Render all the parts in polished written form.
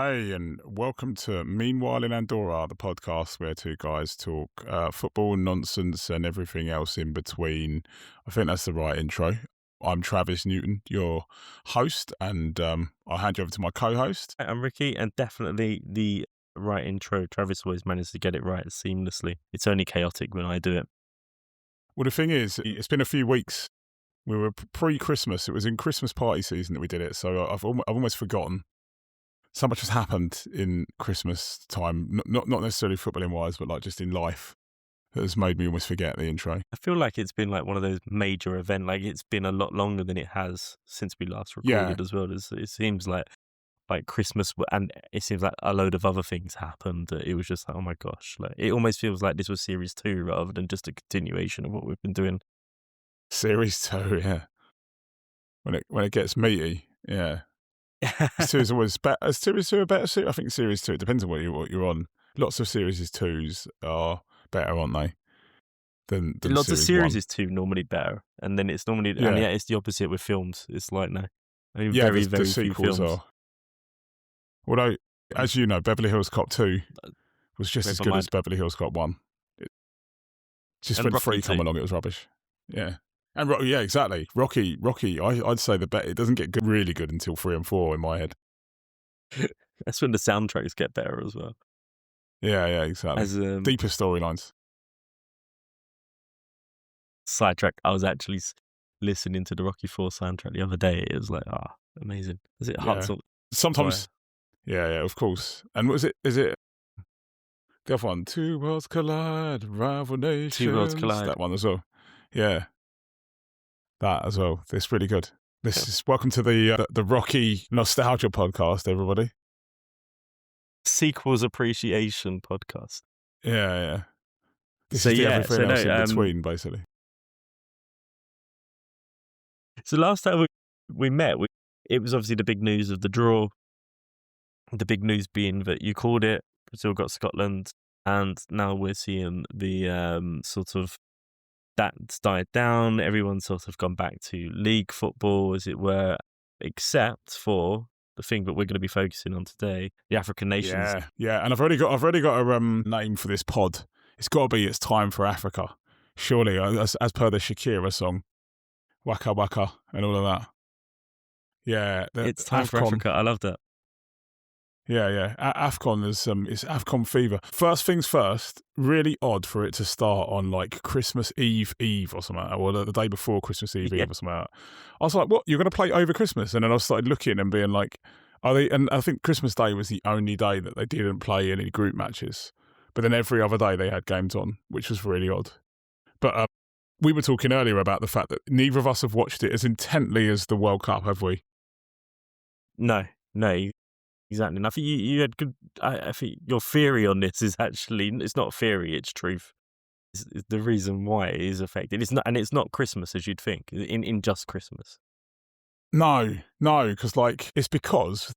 Hey, and welcome to Meanwhile in Andorra, the podcast where two guys talk football, nonsense, and everything else in between. I think that's the right intro. I'm Travis Newton, your host, and I'll hand you over to my co-host. I'm Ricky, and definitely the right intro. Travis always manages to get it right seamlessly. It's only chaotic when I do it. Well, the thing is, it's been a few weeks. We were pre-Christmas. It was in Christmas party season that we did it, so I've almost forgotten. So much has happened in Christmas time, not necessarily footballing wise, but like just in life, that has made me almost forget the intro. I feel like it's been like one of those major events. Like it's been a lot longer than it has since we last recorded as well. It seems like Christmas, and it seems like a load of other things happened. It was just like, oh my gosh, like it almost feels like this was series 2 rather than just a continuation of what we've been doing. Series 2, yeah. When it gets meaty, yeah. Series 2 is always better. Is Series 2 a better series? I think Series 2, it depends on what you're on. Lots of Series 2s are better, aren't they? Than Lots of Series 1. series 2 normally better, and then it's normally and yeah, it's the opposite with films. It's like no, I mean, very the few sequels films. are. Although, as you know, Beverly Hills Cop 2 was just as good as Beverly Hills Cop 1. Just when 3 come along, it was rubbish. Yeah. And yeah, exactly. Rocky. I'd say it doesn't get really good until 3 and 4 in my head. That's when the soundtracks get better as well. Yeah, exactly. Deeper storylines. Sidetrack. I was actually listening to the Rocky 4 soundtrack the other day. It was like, amazing. Is it hot? Sometimes. Yeah, of course. And is it the other one? Two Worlds Collide, Rival Nations. 2 Worlds Collide. That one as well. Yeah. That as well. It's really good. Welcome to the Rocky Nostalgia podcast, everybody. Sequels appreciation podcast. Yeah. This is everything else in between, basically. So last time we met, it was obviously the big news of the draw. The big news being that you called it, Brazil got Scotland, and now we're seeing the sort of that's died down. Everyone's sort of gone back to league football, as it were, except for the thing that we're going to be focusing on today, the African nations. Yeah. And I've already got a name for this pod. It's got to be It's Time for Africa. Surely, as per the Shakira song, Waka Waka and all of that. Yeah, it's time for Africa. I love that. Yeah. AFCON is AFCON fever. First things first, really odd for it to start on like Christmas Eve or something, or the day before Christmas Eve or something. I was like, what? You're going to play over Christmas? And then I started looking and being like, are they? And I think Christmas Day was the only day that they didn't play any group matches. But then every other day they had games on, which was really odd. But we were talking earlier about the fact that neither of us have watched it as intently as the World Cup, have we? No. Exactly. And I think you had good. I think your theory on this is actually, it's not theory, it's truth. It's the reason why it is affected. It's not Christmas as you'd think, in just Christmas. No, because it's because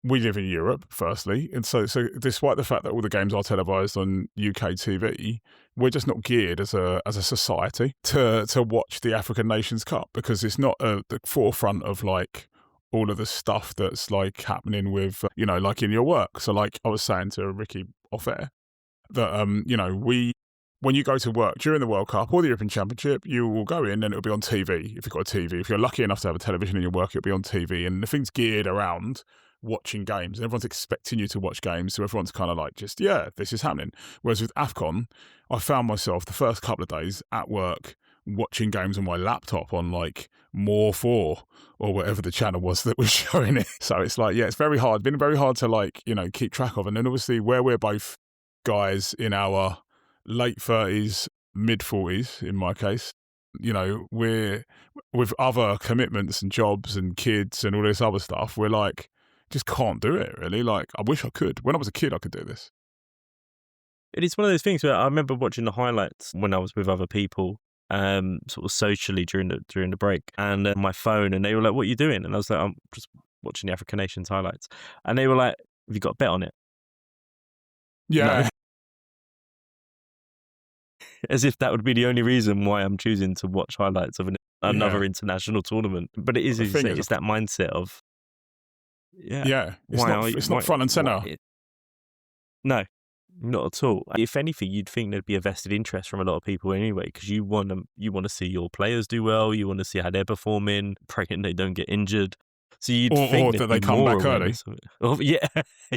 we live in Europe, firstly, and so despite the fact that all the games are televised on UK TV, we're just not geared as a society to watch the African Nations Cup, because it's not at the forefront of like all of the stuff that's like happening with, like in your work. So like I was saying to Ricky off air that, when you go to work during the World Cup or the European Championship, you will go in and it'll be on TV. If you've got a TV, if you're lucky enough to have a television in your work, it'll be on TV, and the thing's geared around watching games, and everyone's expecting you to watch games. So everyone's kind of like, this is happening. Whereas with AFCON, I found myself the first couple of days at work watching games on my laptop on like More 4 or whatever the channel was that was showing it. So it's like, it's very hard, been very hard to like, keep track of. And then obviously where we're both guys in our late 30s, mid 40s in my case, we're with other commitments and jobs and kids and all this other stuff, we're like, just can't do it really. Like I wish I could. When I was a kid, I could do this. It is one of those things where I remember watching the highlights when I was with other people, sort of socially during the break, and my phone, and they were like, what are you doing? And I was like, I'm just watching the African Nations highlights. And they were like, have you got a bet on it? Yeah. No. As if that would be the only reason why I'm choosing to watch highlights of another international tournament. But it is, as you say, it's that mindset of Yeah. Yeah, it's not Why? front and center. No, not at all. If anything, you'd think there'd be a vested interest from a lot of people anyway, because you want to see your players do well. You want to see how they're performing, praying they don't get injured. So you'd Or think that there'd they be come more back early. awareness of it. Oh, yeah,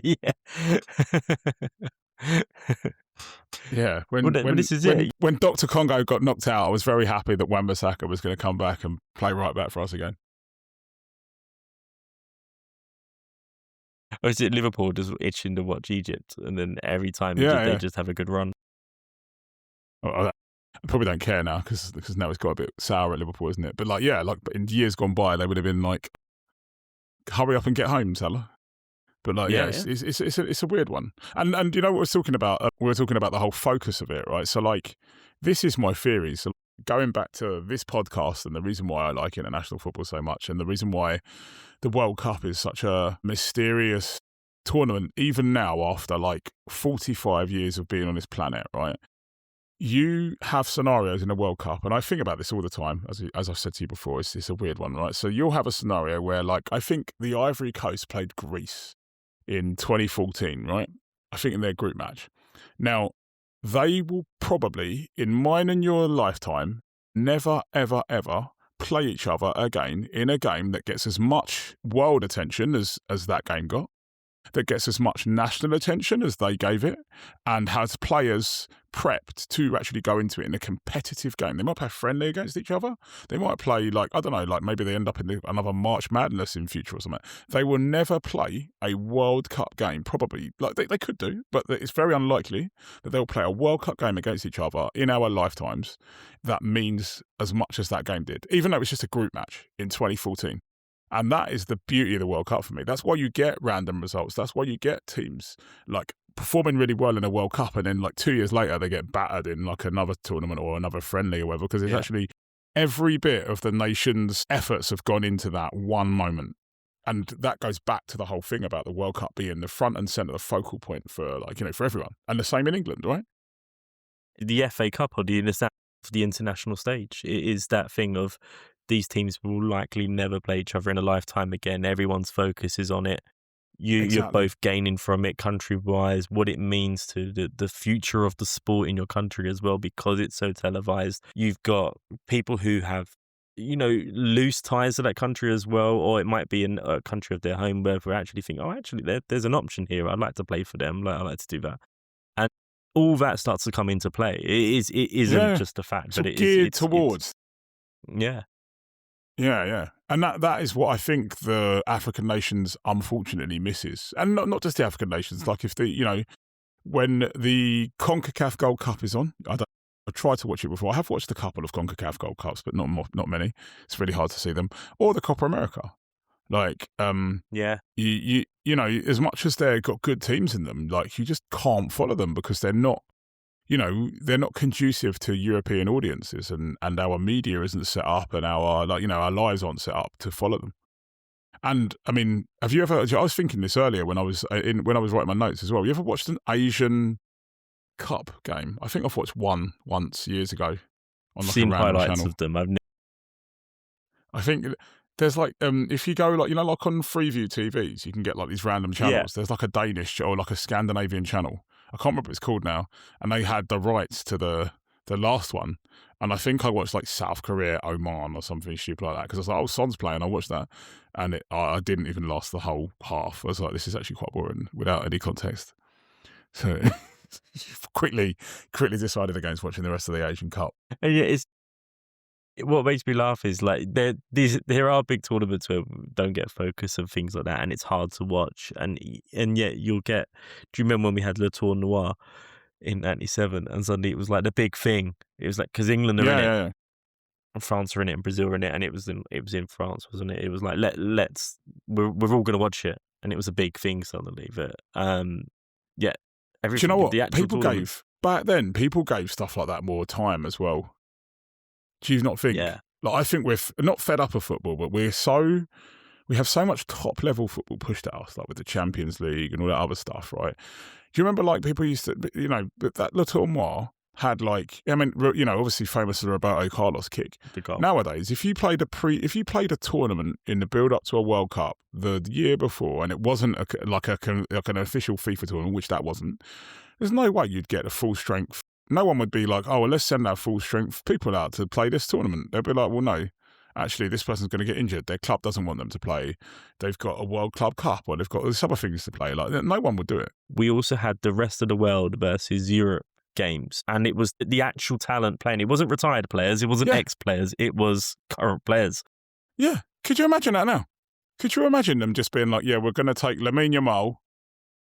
yeah. Yeah, Well, this is it. when Dr. Congo got knocked out, I was very happy that Wan-Bissaka was going to come back and play right back for us again. Or is it Liverpool just itching to watch Egypt, and then every time they just have a good run? I probably don't care now because now it's got a bit sour at Liverpool, isn't it? But but in years gone by, they would have been like, hurry up and get home, Salah. But it's a weird one. And you know what we're talking about? We were talking about the whole focus of it, right? So this is my theory. So going back to this podcast and the reason why I like international football so much, and the reason why the World Cup is such a mysterious tournament, even now after 45 years of being on this planet, right? You have scenarios in the World Cup, and I think about this all the time, as I've said to you before, it's a weird one, right? So you'll have a scenario where, I think the Ivory Coast played Greece in 2014, right? I think in their group match. Now, they will probably, in mine and your lifetime, never, ever, ever play each other again in a game that gets as much world attention as that game got, that gets as much national attention as they gave it, and has players prepped to actually go into it in a competitive game. They might play friendly against each other. They might play, I don't know, maybe they end up in another March Madness in future or something. They will never play a World Cup game, probably. They could do, but it's very unlikely that they'll play a World Cup game against each other in our lifetimes that means as much as that game did, even though it was just a group match in 2014. And that is the beauty of the World Cup for me. That's why you get random results. That's why you get teams performing really well in a World Cup, and then 2 years later they get battered in another tournament or another friendly or whatever, because it's actually every bit of the nation's efforts have gone into that one moment. And that goes back to the whole thing about the World Cup being the front and centre, the focal point for for everyone. And the same in England, right? The FA Cup or the international stage, it is that thing of these teams will likely never play each other in a lifetime again. Everyone's focus is on it. You're both gaining from it country-wise, what it means to the future of the sport in your country as well, because it's so televised. You've got people who have, loose ties to that country as well, or it might be in a country of their home where we actually think, there's an option here. I'd like to play for them. I'd like to do that. And all that starts to come into play. It isn't just a fact, but it is geared towards. Yeah. Yeah. And that is what I think the African nations unfortunately misses. And not just the African nations, if when the CONCACAF Gold Cup is on, I've tried to watch it before. I have watched a couple of CONCACAF Gold Cups, but not many. It's really hard to see them. Or the Copa America. As much as they've got good teams in them, you just can't follow them because they're not, they're not conducive to European audiences, and our media isn't set up, and our lives aren't set up to follow them. And I mean, have you ever? I was thinking this earlier when I was writing my notes as well. You ever watched an Asian Cup game? I think I've watched one once years ago on seen a random highlights channel. of them. I think there's if you go on Freeview TVs, you can get these random channels. There's a Danish or a Scandinavian channel. I can't remember what it's called now, and they had the rights to the last one, and I think I watched South Korea, Oman, or something stupid like that, because I was like, oh, Son's playing, I watched that, and I didn't even last the whole half. I was like, this is actually quite boring without any context. So quickly decided against watching the rest of the Asian Cup. And yeah, what makes me laugh is there are big tournaments where we don't get focus and things like that, and it's hard to watch, and yet you'll get. Do you remember when we had Le Tour Noir in '97, and suddenly it was the big thing? It was because England are in it, and France are in it, and Brazil are in it, and it was in France, wasn't it? It was we're all going to watch it, and it was a big thing suddenly. But everything. Do you know what back then? People gave stuff like that more time as well. Do you not think? Yeah. I think we're not fed up of football, but we have so much top level football pushed at us, with the Champions League and all that other stuff, right? Do you remember people used to, that Le Tournoi, had like, I mean, you know, obviously famous for the Roberto Carlos kick. The goal. Nowadays, if you played a tournament in the build up to a World Cup the year before, and it wasn't like an official FIFA tournament, which that wasn't, there's no way you'd get a full strength. No one would be like, oh, well, let's send our full strength people out to play this tournament. They'd be like, well, no, actually, this person's going to get injured. Their club doesn't want them to play. They've got a World Club Cup, or they've got these other things to play. Like, no one would do it. We also had the rest of the world versus Europe games, and it was the actual talent playing. It wasn't retired players, it wasn't ex-players, it was current players. Yeah. Could you imagine that now? Could you imagine them just being like, yeah, we're going to take Lamine Yamal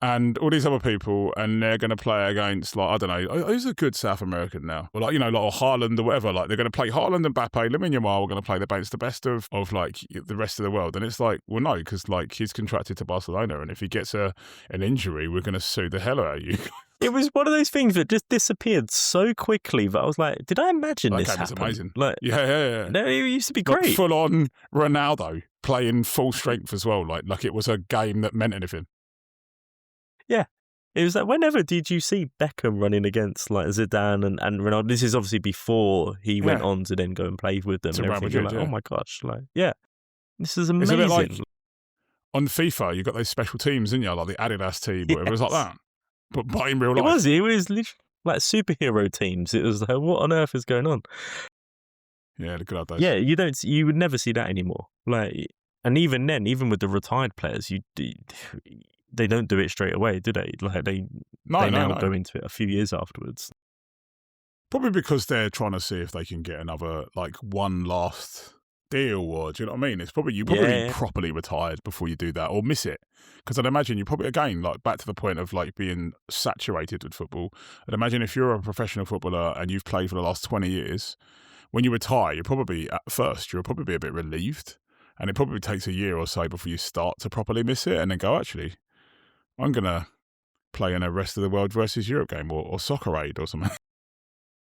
and all these other people, and they're going to play against, like, I don't know, who's a good South American now? Or like, you know, like Haaland or whatever. Like, they're going to play Haaland and Mbappe, Lamine Yamal are going to play against the best of like the rest of the world. And it's like, well, no, because like he's contracted to Barcelona, and if he gets an injury, we're going to sue the hell out of you. It was one of those things that just disappeared so quickly that I was like, did I imagine this happen? That game was amazing. Like, yeah. No, it used to be great. Like full on Ronaldo playing full strength as well. Like it was a game that meant anything. Yeah. It was like, whenever did you see Beckham running against like Zidane and Ronaldo? This is obviously before he went on to then go and play with them. To and everything. Madrid, You're like, oh my gosh, like, yeah, this is amazing. It's a bit like on FIFA, you've got those special teams, didn't you? Like the Adidas team, whatever. It was like that. But in real life. It was literally like superhero teams. It was like, what on earth is going on? Yeah, the good old days. Yeah, you would never see that anymore. Like, and even then, even with the retired players, they don't do it straight away, do they? Like they now go into it a few years afterwards. Probably because they're trying to see if they can get another, like, one last deal, or do you know what I mean? It's probably you be properly retired before you do that, or miss it. Because I'd imagine you probably, again, like back to the point of like being saturated with football. I'd imagine if you're a professional footballer and you've played for the last 20 years, when you retire, you'll probably be a bit relieved, and it probably takes a year or so before you start to properly miss it, and then go, actually, I'm gonna play in a rest of the world versus Europe game, or Soccer Aid or something.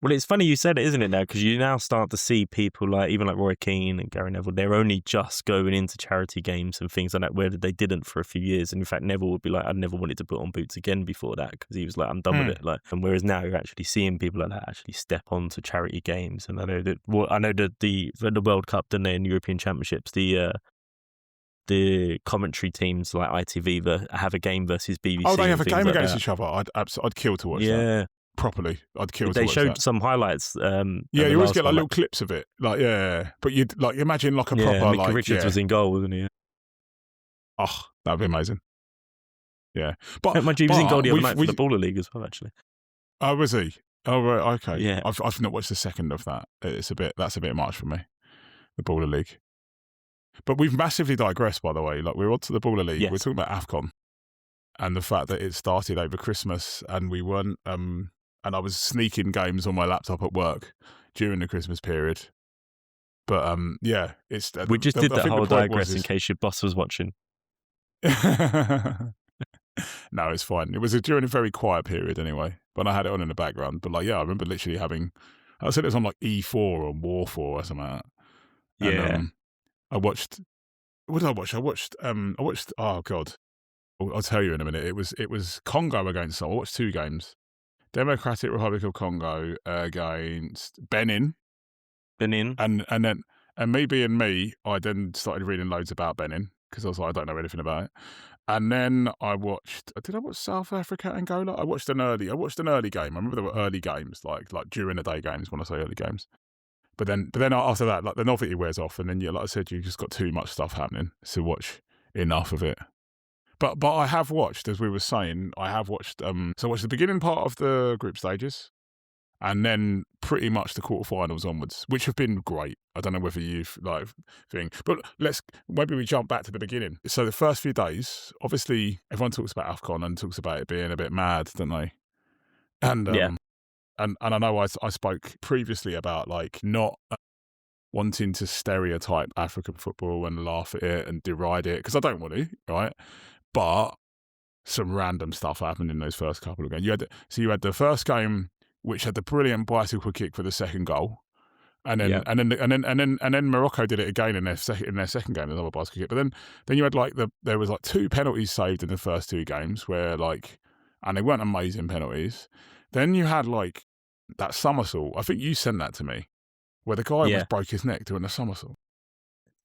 Well, it's funny you said it, isn't it, now? Because you now start to see people like, even like Roy Keane and Gary Neville, they're only just going into charity games and things like that, where they didn't for a few years. And in fact, Neville would be like, I never wanted to put on boots again before that, because he was like, I'm done with it. Like, and whereas now you're actually seeing people like that actually step onto charity games. And I know that the World Cup, didn't they, in European Championships, the commentary teams like ITV that have a game versus BBC. Oh, they have a game like against each other. I'd kill to watch that. Yeah. Properly, I'd kill. They showed some highlights. Yeah, you always get like little clips of it. Like, yeah, but you'd like imagine like a proper Mickey like Richards was in goal, wasn't he? Oh, that'd be amazing. Yeah, but my he was in goal the other night for the Baller League as well, actually. Oh, was he? Oh, right, okay. Yeah, I've not watched the second of that. That's a bit much for me. The Baller League. But we've massively digressed, by the way. Like, we're on to the Baller League. Yes. We're talking about AFCON and the fact that it started over Christmas, and we weren't. And I was sneaking games on my laptop at work during the Christmas period. But yeah, it's we just did that whole digress in case your boss was watching. No, it's fine. It was during a very quiet period anyway, but I had it on in the background. But like, yeah, I remember literally I said it was on like E4 or War 4 or something like that. And, yeah. I watched. What did I watch? I watched. Oh God, I'll tell you in a minute. It was Congo against. I watched two games. Democratic Republic of Congo against Benin. And me being me, I then started reading loads about Benin, because I was like, I don't know anything about it. And then did I watch South Africa, Angola? I watched an early game. I remember there were early games, like during the day games, when I say early games. But then after that, like, the novelty wears off, and then, yeah, like I said, you just got too much stuff happening to watch enough of it. But I have watched, as we were saying, so I watched the beginning part of the group stages, and then pretty much the quarterfinals onwards, which have been great. I don't know whether you've but maybe we jump back to the beginning. So the first few days, obviously, everyone talks about AFCON and talks about it being a bit mad, don't they? And and I know I spoke previously about like not wanting to stereotype African football and laugh at it and deride it, because I don't want to, right? But some random stuff happened in those first couple of games. You had the first game, which had the brilliant bicycle kick for the second goal, and then Morocco did it again in their second game, another bicycle kick. But then you had like there was like two penalties saved in the first two games, where like, and they weren't amazing penalties. Then you had like that somersault. I think you sent that to me, where the guy Yeah. broke his neck doing a somersault.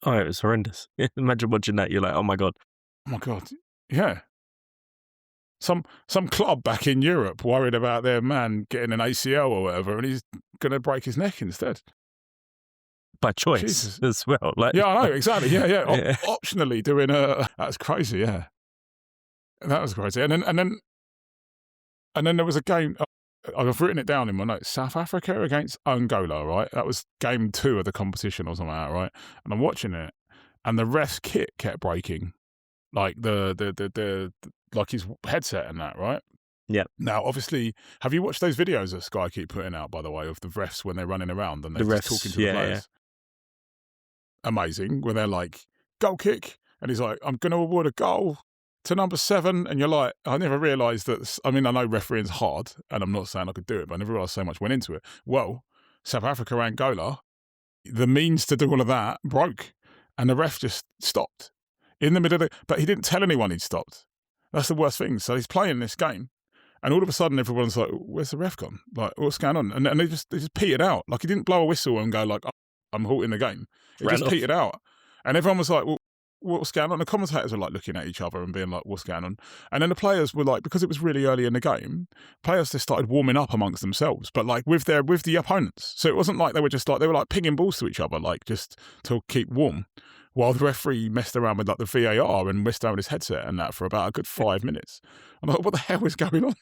Oh, it was horrendous. Imagine watching that. You're like, oh my God. Oh my God. Yeah. Some club back in Europe worried about their man getting an ACL or whatever, and he's going to break his neck instead. By choice Jesus. as well. Like, Yeah, I know, exactly. Yeah. Yeah. Optionally doing that's crazy, yeah. That was crazy. And then there was a game, I've written it down in my notes, South Africa against Angola, right? That was game 2 of the competition or something like that, right? And I'm watching it, and the ref's kit kept breaking. Like the like his headset and that, right? Yeah. Now, obviously, have you watched those videos that Sky keep putting out, by the way, of the refs when they're running around and they're The just refs, talking to the players? Yeah. Amazing. Where they're like, goal kick. And he's like, I'm going to award a goal to number 7. And you're like, I never realised that. I mean, I know refereeing's hard, and I'm not saying I could do it, but I never realised so much went into it. Well, South Africa, Angola, the means to do all of that broke, and the ref just stopped in the middle of but he didn't tell anyone he'd stopped. That's the worst thing. So he's playing this game, and all of a sudden everyone's like, where's the ref gone? Like, what's going on? And they just petered out. Like, he didn't blow a whistle and go like, oh, I'm halting the game. It just petered out. And everyone was like, well, what's going on? The commentators were like looking at each other and being like, what's going on? And then the players were like, because it was really early in the game, players just started warming up amongst themselves, but like with the opponents. So it wasn't like they were like pinging balls to each other, like just to keep warm, while the referee messed around with like the VAR and messed around with his headset and that for about a good 5 minutes. I'm like, what the hell is going on?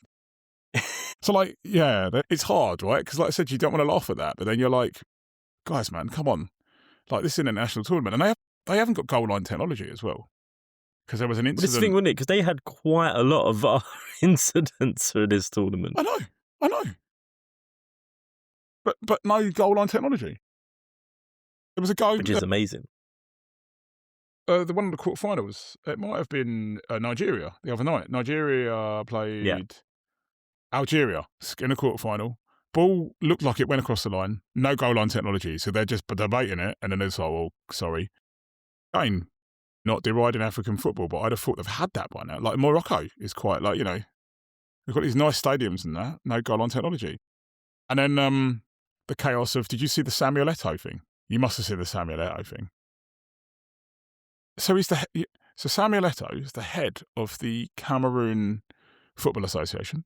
So like, yeah, it's hard, right? Because like I said, you don't want to laugh at that, but then you're like, guys, man, come on. Like, this is an international tournament, and they haven't got goal line technology as well. Because there was an incident. But it's the thing, wasn't it? Because they had quite a lot of VAR incidents for this tournament. I know. But no goal line technology. There was a goal, which is amazing. The one of the quarterfinals, it might have been Nigeria the other night. Nigeria played Algeria in a quarterfinal. Ball looked like it went across the line. No goal line technology, so they're just debating it, and then they're like, "Oh, sorry." Again, not deriding African football, but I'd have thought they've had that by now. Like Morocco is quite like, they've got these nice stadiums and that, no goal line technology. And then the chaos of, did you see the Samuel Eto'o thing? You must have seen the Samuel Eto'o thing. So Samuel Eto'o is the head of the Cameroon Football Association.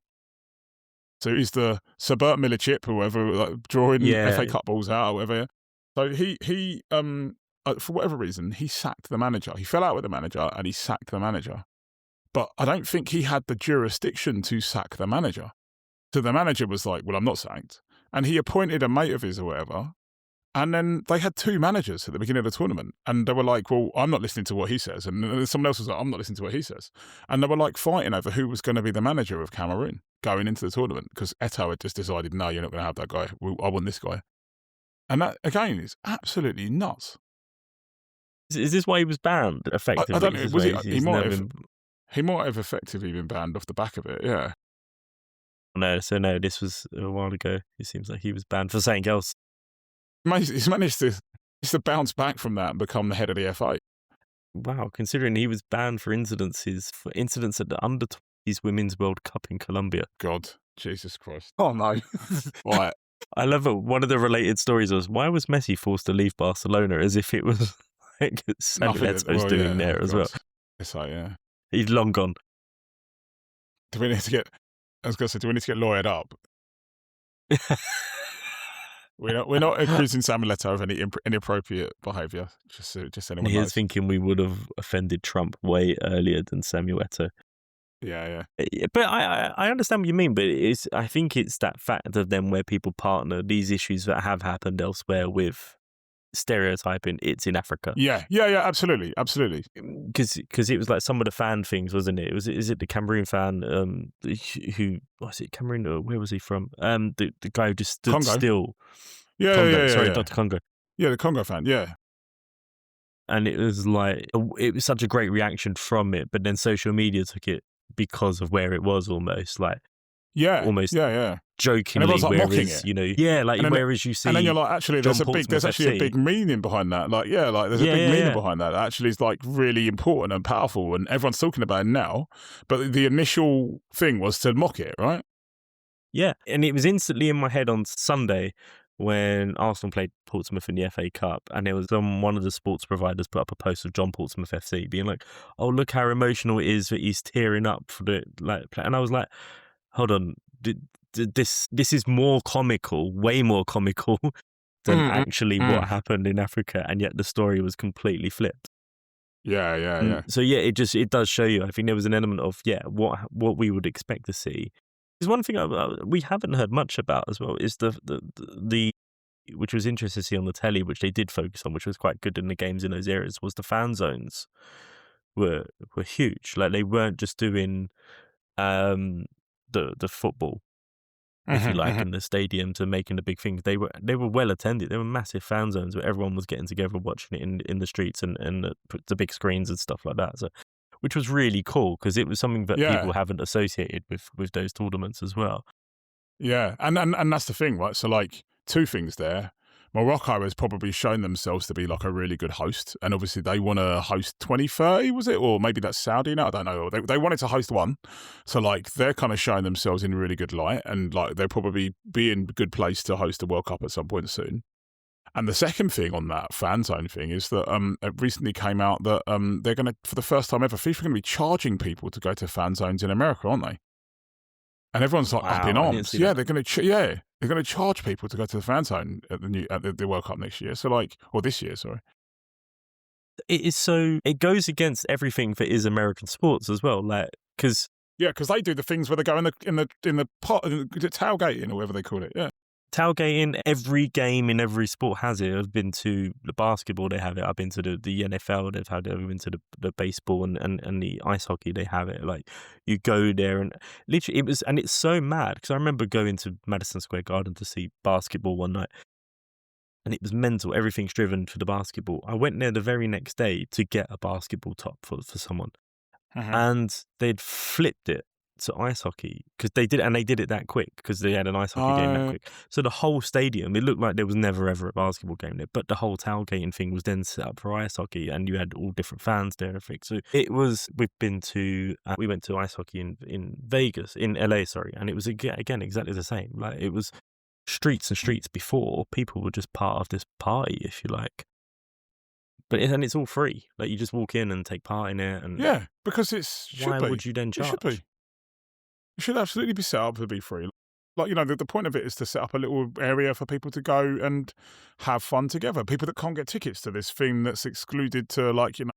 So he's the Sir Bert Millerchip or whoever, like, drawing FA Cup balls out or whatever. So he for whatever reason, he sacked the manager. He fell out with the manager and he sacked the manager. But I don't think he had the jurisdiction to sack the manager. So the manager was like, well, I'm not sacked. And he appointed a mate of his or whatever. And then they had 2 managers at the beginning of the tournament. And they were like, well, I'm not listening to what he says. And someone else was like, I'm not listening to what he says. And they were like fighting over who was going to be the manager of Cameroon going into the tournament, because Eto'o had just decided, no, you're not going to have that guy. I want this guy. And that, again, is absolutely nuts. Is this why he was banned, effectively? I don't know. He might have effectively been banned off the back of it, yeah. No, this was a while ago. It seems like he was banned for something else. He's managed to bounce back from that and become the head of the FA. Wow, considering he was banned for incidents at the Under-20s Women's World Cup in Colombia. God, Jesus Christ. Oh, no. Right. I love it. One of the related stories was, why was Messi forced to leave Barcelona, as if it was like Samuel Eto'o's doing there as well. So, yeah. He's long gone. Do we need to get lawyered up? We're not accusing Samuel Eto'o of any inappropriate behaviour. Just anyone knows. Here's thinking we would have offended Trump way earlier than Samuel Eto'o. Yeah. But I understand what you mean, but I think it's that fact of them where people partner these issues that have happened elsewhere with stereotyping. It's in Africa. Yeah, absolutely. Because it was like some of the fan things, wasn't it? Is it the Cameroon fan who was it? Cameroon? Or where was he from? The guy who just stood Congo. Still. Yeah, Congo. yeah. Sorry, Dr. Congo. Yeah, the Congo fan. Yeah. And it was like, it was such a great reaction from it, but then social media took it because of where it was, almost like. Yeah. Almost. Yeah. Jokingly, and everyone's like mocking it. Whereas you see, and then you're like, actually, there's actually a big meaning behind that. Like, there's a big meaning behind that. That actually is like really important and powerful, and everyone's talking about it now. But the initial thing was to mock it, right? Yeah, and it was instantly in my head on Sunday when Arsenal played Portsmouth in the FA Cup, and there was one of the sports providers put up a post of John Portsmouth FC being like, "Oh, look how emotional it is that he's tearing up for the play," and I was like, "Hold on, this is more comical, way more comical than actually what happened in Africa, and yet the story was completely flipped." Yeah. So yeah, it does show you. I think there was an element of what we would expect to see. There's one thing we haven't heard much about as well is the which was interesting to see on the telly, which they did focus on, which was quite good in the games in those areas, was the fan zones were huge. Like they weren't just doing the football, if you like, in the stadiums and making the big things. They were well attended. They were massive fan zones where everyone was getting together watching it in the streets and the big screens and stuff like that. So, which was really cool because it was something that people haven't associated with those tournaments as well. Yeah, and that's the thing, right? So like two things there. Morocco has probably shown themselves to be like a really good host, and obviously they want to host 2030, was it? Or maybe that's Saudi now, I don't know. They wanted to host one. So like they're kind of showing themselves in a really good light, and like they'll probably be in a good place to host a World Cup at some point soon. And the second thing on that fan zone thing is that it recently came out that they're going to, for the first time ever, FIFA are going to be charging people to go to fan zones in America, aren't they? And everyone's like up in Wow, I didn't arms. see Yeah, that. they're going to charge people to go to the fan zone at the World Cup next year. So like, or this year, sorry. It is so. It goes against everything that is American sports as well. Like because Yeah, because they do the things where they go in the pot, tailgating or whatever they call it. Yeah. tailgating, every game in every sport has it. I've been to the basketball, they have it. I've been to the NFL, they've had it. I've been to the baseball and the ice hockey, they have it. Like you go there and literally it's so mad because I remember going to Madison Square Garden to see basketball one night and it was mental. Everything's driven for the basketball. I went there the very next day to get a basketball top for someone and they'd flipped it to ice hockey because they did it that quick because they had an ice hockey game that quick. So the whole stadium, it looked like there was never ever a basketball game there, but the whole tailgating thing was then set up for ice hockey, and you had all different fans there and everything. So it was. We went to ice hockey in Vegas, in LA, sorry, and it was again exactly the same. Like it was streets and streets before. People were just part of this party, if you like. But it's all free. Like you just walk in and take part in it. And Yeah, because why would you then charge? It should be. It should absolutely be set up to be free. Like, you know, the point of it is to set up a little area for people to go and have fun together. People that can't get tickets to this thing that's excluded to, like, you know,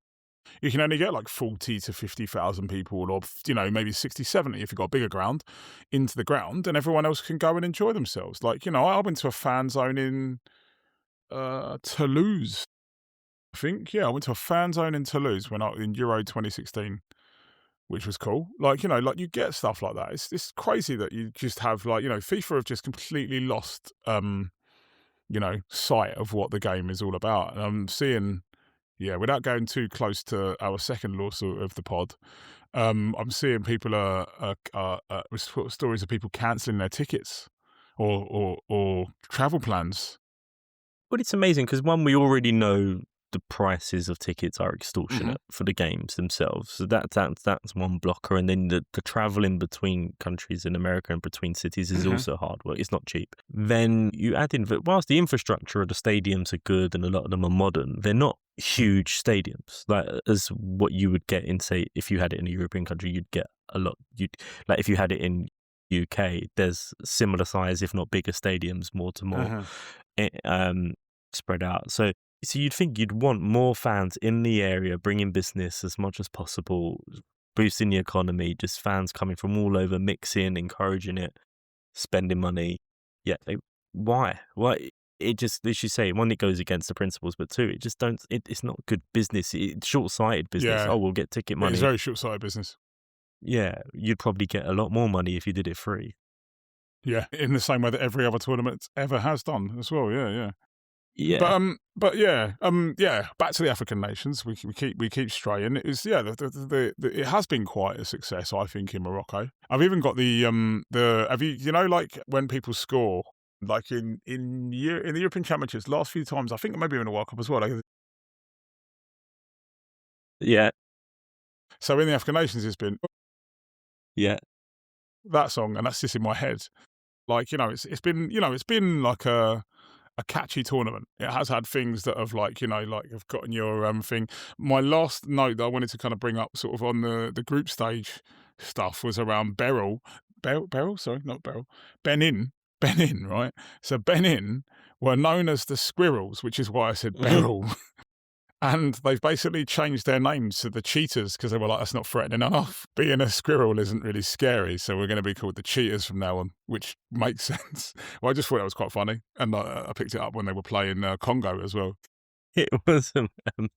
you can only get like 40 to 50,000 people or, you know, maybe 60, 70 if you've got a bigger ground into the ground, and everyone else can go and enjoy themselves. Like, you know, I went to a fan zone in Toulouse, I think. Yeah, I went to a fan zone in Toulouse in Euro 2016. Which was cool. Like, you know, like you get stuff like that. It's crazy that you just have like, you know, FIFA have just completely lost, you know, sight of what the game is all about. And I'm seeing, yeah, without going too close to our second lawsuit of the pod, I'm seeing people stories of people cancelling their tickets or travel plans. But it's amazing because one, we already know the prices of tickets are extortionate for the games themselves. So that's one blocker. And then the travel in between countries in America and between cities is also hard work. It's not cheap. Then you add in that whilst the infrastructure of the stadiums are good and a lot of them are modern, they're not huge stadiums. Like as what you would get in, say, if you had it in a European country, you'd get a lot. Like if you had it in UK, there's similar size, if not bigger stadiums, more to more. Spread out. So you'd think you'd want more fans in the area, bringing business as much as possible, boosting the economy, just fans coming from all over, mixing, encouraging it, spending money. Yeah, why? It just, as you say, one, it goes against the principles, but two, it's not good business. It's short-sighted business. Yeah. Oh, we'll get ticket money. It's very short-sighted business. Yeah, you'd probably get a lot more money if you did it free. Yeah, in the same way that every other tournament ever has done as well. Yeah. Yeah. But yeah, back to the African nations. We keep straying. It's it has been quite a success, I think, in Morocco. I've even got you know, like when people score, like in the European Championships, last few times, I think maybe in the World Cup as well. Like, Yeah. so in the African nations, it's been Yeah. that song, and that's just in my head. Like, it's been like a catchy tournament. It has had things that have like have gotten your thing. My last note that I wanted to kind of bring up sort of on the group stage stuff was around Beryl, sorry, not Beryl. Benin, right? So Benin were known as the Squirrels, which is why I said Beryl. And they've basically changed their names to the Cheetahs because they were like, that's not threatening enough. Being a squirrel isn't really scary, so we're going to be called the Cheetahs from now on, which makes sense. Well, I just thought that was quite funny, and I picked it up when they were playing Congo as well. It was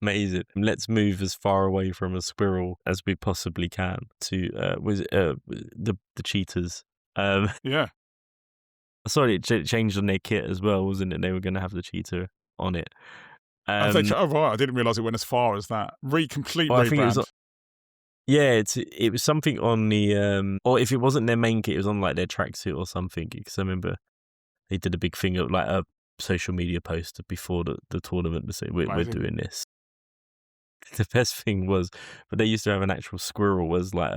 amazing. Let's move as far away from a squirrel as we possibly can to the cheetahs. Yeah. Sorry, it changed on their kit as well, wasn't it? They were going to have the cheetah on it. Oh, right. I didn't realise it went as far as that. Complete I think rebrand. It was something on the or if it wasn't their main kit, it was on like their tracksuit or something. Because I remember they did a big thing of like a social media post before the tournament to say we're doing this. The best thing was, but they used to have an actual squirrel as like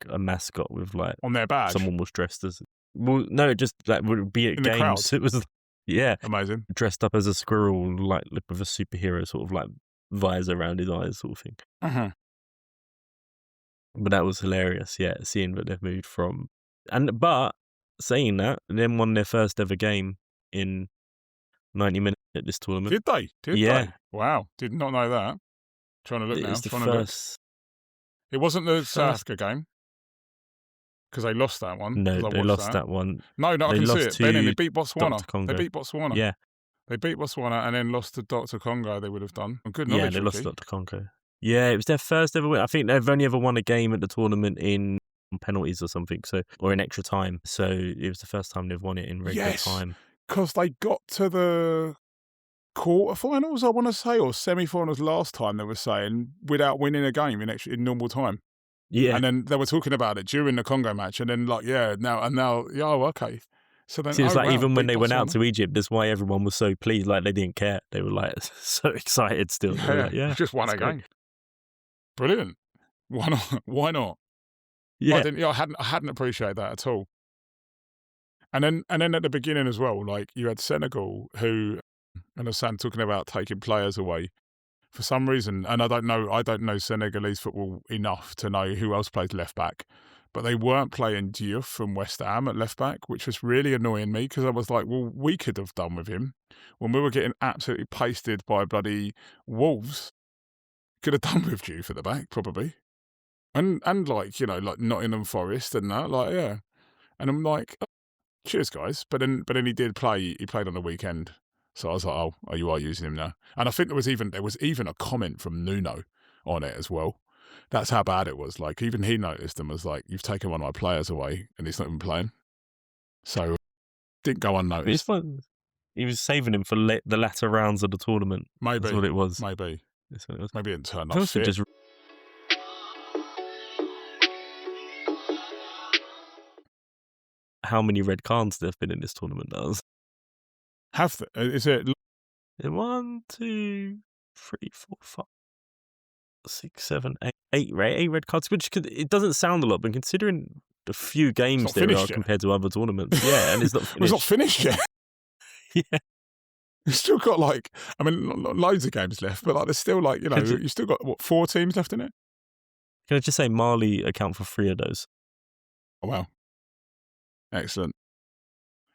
a mascot with like on their badge. Someone was dressed as no, just like would be at in games. It was amazing, dressed up as a squirrel, like with a superhero sort of like visor around his eyes, sort of thing. Uh-huh. But that was hilarious, seeing that they've moved from but saying that, then won their first ever game in 90 minutes at this tournament. Did they? They? Wow, did not know that. Trying to look now. It wasn't the South Africa game because they lost that one. No, they lost that one. No, I can see it. Benin, they beat Botswana. Congo. They beat Botswana. Yeah. They beat Botswana and then lost to Dr. Congo, they would have done. Good knowledge, yeah, they lost to Dr. Congo. Yeah, it was their first ever win. I think they've only ever won a game at the tournament in penalties or something, or in extra time. So it was the first time they've won it in regular time. Because they got to the quarterfinals, I want to say, or semi-finals last time, they were saying, without winning a game in normal time. Yeah. And then they were talking about it during the Congo match, and then now, okay. So then, it's like even when they went out to Egypt, that's why everyone was so pleased. Like they didn't care; they were like so excited still. Yeah, just won a game. Brilliant. Why not? Why not? Yeah, I hadn't appreciated that at all. And then at the beginning as well, like you had Senegal, who, and I was talking about taking players away for some reason, and I don't know Senegalese football enough to know who else plays left back. But they weren't playing Diaz from West Ham at left back, which was really annoying me because I was like, well, we could have done with him when we were getting absolutely pasted by bloody Wolves. Could have done with you for the back, probably. And like, like Nottingham Forest and that, like, yeah. And I'm like, oh, cheers, guys. But then he did play. He played on the weekend, so I was like, oh, you are using him now. And I think there was even a comment from Nuno on it as well. That's how bad it was. Like, even he noticed and was like, you've taken one of my players away and he's not even playing. So, didn't go unnoticed. He was saving him for the latter rounds of the tournament. Maybe. That's what it was. Maybe. That's what it was. Maybe it didn't turn up fit. How many red cards there have been in this tournament does? Is it? 1, 2, 3, 4, 5, 6, 7, 8. 8 red cards, which it doesn't sound a lot, but considering the few games there are compared to other tournaments, and it's not finished. It's not finished yet. Yeah, you've still got loads of games left, but there's still you've still got 4 teams left in it. Can I just say Mali account for 3 of those? Oh wow, excellent.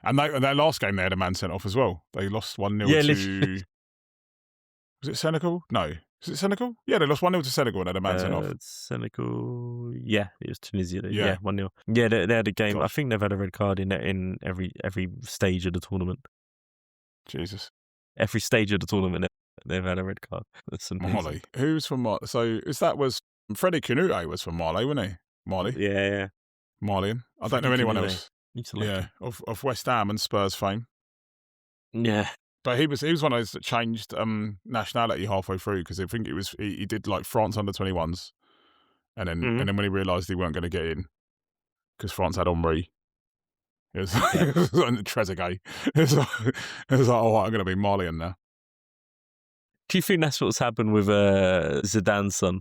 And that last game they had a man sent off as well. They lost 1-0 to. Was it Senegal? No. Was it Senegal? Yeah, they lost 1-0 to Senegal and had a man sent off. Senegal, yeah, it was Tunisia. Yeah, 1-0. Yeah, they had a game. Gosh. I think they've had a red card in every stage of the tournament. Jesus. Every stage of the tournament, they've had a red card. That's amazing. Mali. Who's from Mali? So was Freddie Kanouté was from Mali, wasn't he? Mali. Yeah. Malian. I don't know anyone else. Yeah, of West Ham and Spurs fame. Yeah. But he was one of those that changed nationality halfway through because I think he did like France under 21s, and then when he realised he weren't going to get in because France had Henry, it was Trezeguet. It was like, oh, I'm going to be Malian now. Do you think that's what's happened with Zidane's son?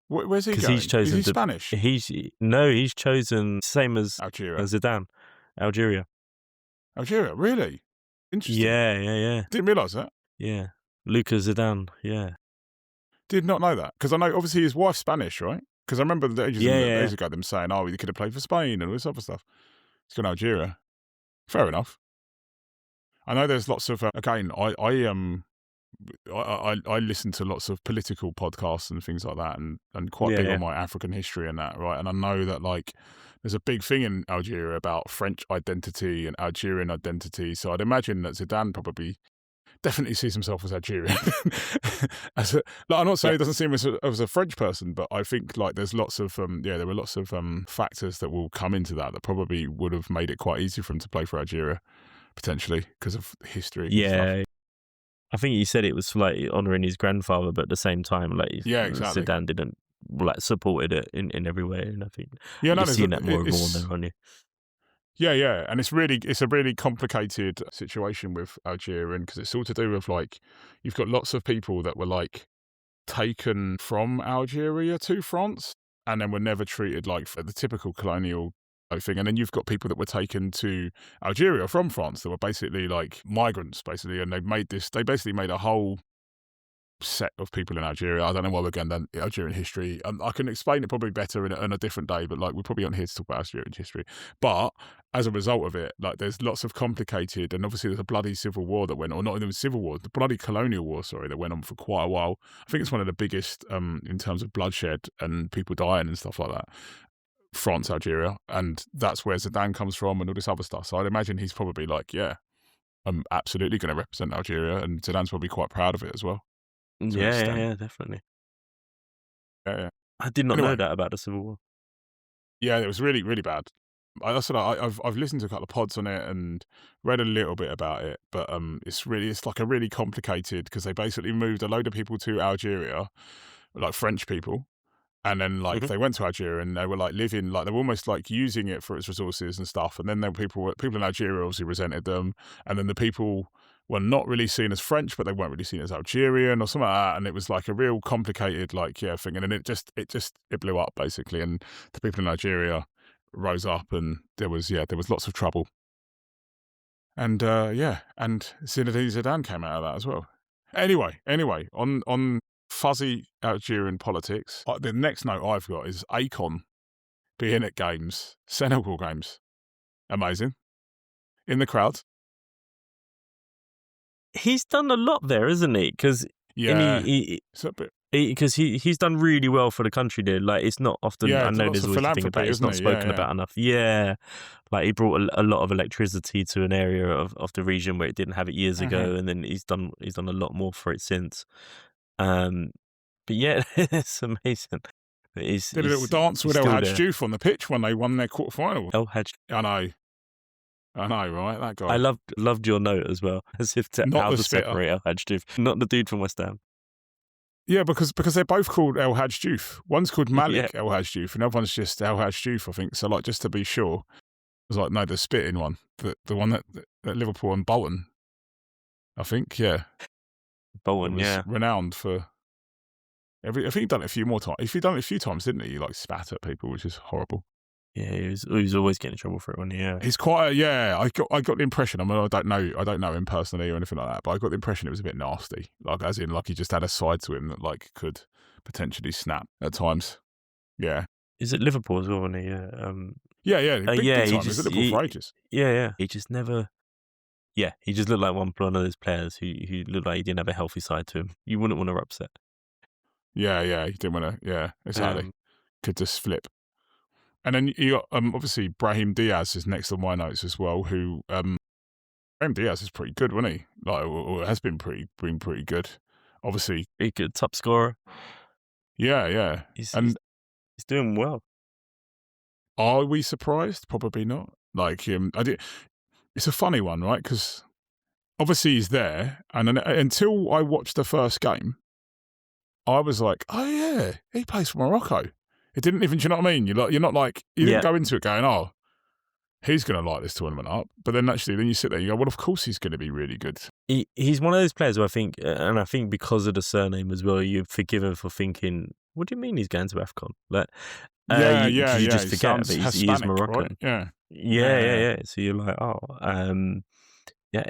Where's he going? He's chosen Is he Spanish? He's chosen same as Algerian. Zidane. Algeria. Algeria, really? Interesting. Yeah. Didn't realise that. Yeah. Lucas Zidane, yeah. Did not know that. Because I know, obviously, his wife's Spanish, right? Because I remember ages ago them saying, oh, he could have played for Spain and all this other stuff. He's gone to Algeria. Fair enough. I know there's lots of, again, I listen to lots of political podcasts and things like that, and quite big on my African history and that, right? And I know that, like, there's a big thing in Algeria about French identity and Algerian identity. So I'd imagine that Zidane probably definitely sees himself as Algerian. I'm not saying he doesn't see him as a French person, but I think, like, there's lots of there were lots of factors that will come into that probably would have made it quite easy for him to play for Algeria, potentially, because of history. Yeah. And stuff. I think he said it was like honouring his grandfather, but at the same time, like, exactly. Zidane didn't, like, supported it in every way, and I think you're seeing that more and more now, aren't you? Yeah, and it's a really complicated situation with Algerian, because it's all to do with, like, you've got lots of people that were, like, taken from Algeria to France and then were never treated like the typical colonial thing, and then you've got people that were taken to Algeria from France that were basically like migrants, basically, and they basically made a whole set of people in Algeria. I don't know why we're going down Algerian history. I can explain it probably better in a different day, but, like, we're probably not here to talk about Algerian history. But as a result of it, like, there's lots of complicated, and obviously there's a bloody civil war that went on, or not even civil war, the bloody colonial war, sorry, that went on for quite a while. I think it's one of the biggest in terms of bloodshed and people dying and stuff like that. France, Algeria, and that's where Zidane comes from and all this other stuff. So I'd imagine he's probably like, yeah, I'm absolutely going to represent Algeria, and Zidane's probably quite proud of it as well. Yeah, definitely. Yeah. I did not know that about the Civil War. Yeah, it was really, really bad. I've listened to a couple of pods on it and read a little bit about it, but it's like a really complicated, because they basically moved a load of people to Algeria, like French people, and then, like, they went to Algeria and they were, like, living, like, they were almost, like, using it for its resources and stuff. And then there were people in Algeria obviously resented them, and then the people were not really seen as French, but they weren't really seen as Algerian or something like that. And it was, like, a real complicated, like, thing. And then it blew up, basically. And the people in Algeria rose up, and there was lots of trouble. And and Zinedine Zidane came out of that as well. Anyway, on fuzzy Algerian politics, the next note I've got is Akon being at games, Senegal games. Amazing. In the crowd. He's done a lot there, isn't he? Because it's a bit. Because he's done really well for the country there. Like, it's not often, I know there's always a thing about it, it's not spoken about enough. Yeah, like, he brought a lot of electricity to an area of the region where it didn't have it years ago, and then he's done a lot more for it since. But yeah, it's amazing. Did a little dance with El Hadj Diouf on the pitch when they won their quarterfinal. El Hadj. I know, right? That guy. I loved your note as well, as if to how to separate El Hadj Diouf, not the dude from West Ham. Yeah, because they're both called El Hadj Diouf. One's called Malik El Hadj Diouf, and the other one's just El Hadj Diouf, I think. So, like, just to be sure, I was like, no, the spitting one, the one that Liverpool and Bolton, I think, Bolton, was renowned for. I think he'd done it a few more times. If he'd done it a few times, didn't he? He, like, spat at people, which is horrible. Yeah, he was always getting in trouble for it, wasn't he? Yeah. He's quite I got the impression, I mean, I don't know him personally or anything like that, but I got the impression it was a bit nasty. Like, as in, like, he just had a side to him that, like, could potentially snap at times. Yeah. Is it Liverpool as well, wasn't he? Yeah. Big time. He was at Liverpool for ages. Yeah. He just never. Yeah, he just looked like one of those players who looked like he didn't have a healthy side to him. You wouldn't want to upset. Yeah, he didn't want to. Yeah, exactly. Could just flip. And then you got obviously Brahim Diaz is next on my notes as well. Who Brahim Diaz is pretty good, wasn't he? Like, or has been pretty good. Obviously, pretty good top scorer. Yeah. He's doing well. Are we surprised? Probably not. Like, it's a funny one, right? Because obviously he's there, and until I watched the first game, I was like, oh yeah, he plays for Morocco. It didn't even, do you know what I mean? You didn't go into it going, oh, he's going to light this tournament up. But then actually, then you sit there and you go, well, of course he's going to be really good. He's one of those players who I think because of the surname as well, you're forgiven for thinking, what do you mean he's going to AFCON? Like, you just forget that he is Moroccan. Right? Yeah. Yeah. So you're like,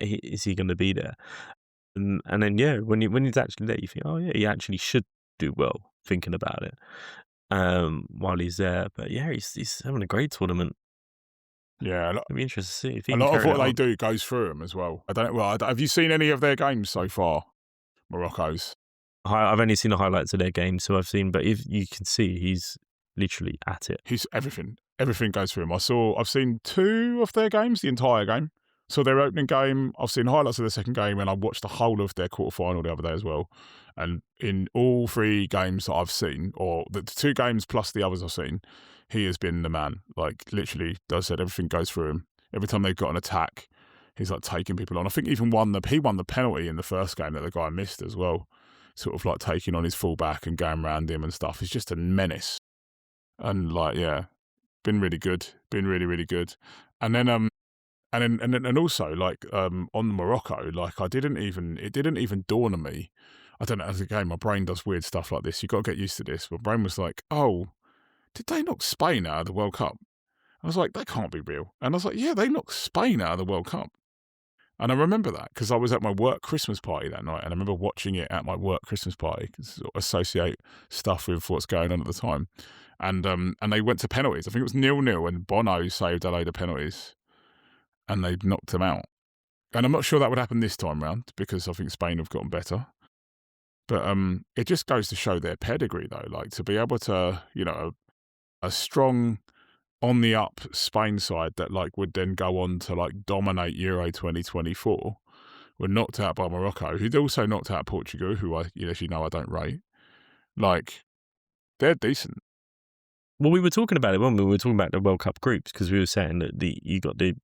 is he going to be there? And then when he's actually there, you think, oh yeah, he actually should do well. Thinking about it, while he's there, but yeah, he's having a great tournament. Yeah, It'll be interesting to see if he a can lot of carry what that they on. do goes through them as well. Have you seen any of their games so far? Morocco's. I've only seen the highlights of their game, so I've seen, but if you can see, he's literally at it. He's everything. Everything goes through him. I've seen 2 of their games, the entire game. So their opening game, I've seen highlights of the second game, and I watched the whole of their quarterfinal the other day as well. And in all 3 games that I've seen, or the 2 games plus the others I've seen, he has been the man. Like, literally, as I said, everything goes through him. Every time they've got an attack, he's like taking people on. I think he won the penalty in the first game that the guy missed as well. Sort of like taking on his fullback and going around him and stuff. He's just a menace. And like, yeah, been really good. Been really, really good. And then and also like on Morocco, like it didn't even dawn on me. I don't know, as a game, my brain does weird stuff like this. You've got to get used to this. My brain was like, oh, did they knock Spain out of the World Cup? I was like, that can't be real. And I was like, yeah, they knocked Spain out of the World Cup. And I remember that because I was at my work Christmas party that night, and I remember watching it at my work Christmas party, sort of associate stuff with what's going on at the time. And they went to penalties. I think it was 0-0, and Bono saved a load of penalties, and they knocked them out. And I'm not sure that would happen this time round because I think Spain have gotten better. But it just goes to show their pedigree, though. Like, to be able to, a strong on the up Spain side that like would then go on to like dominate Euro 2024 were knocked out by Morocco, who'd also knocked out Portugal, who I don't rate. Like, they're decent. Well, we were talking about it when we were talking about the World Cup groups, because we were saying that you got the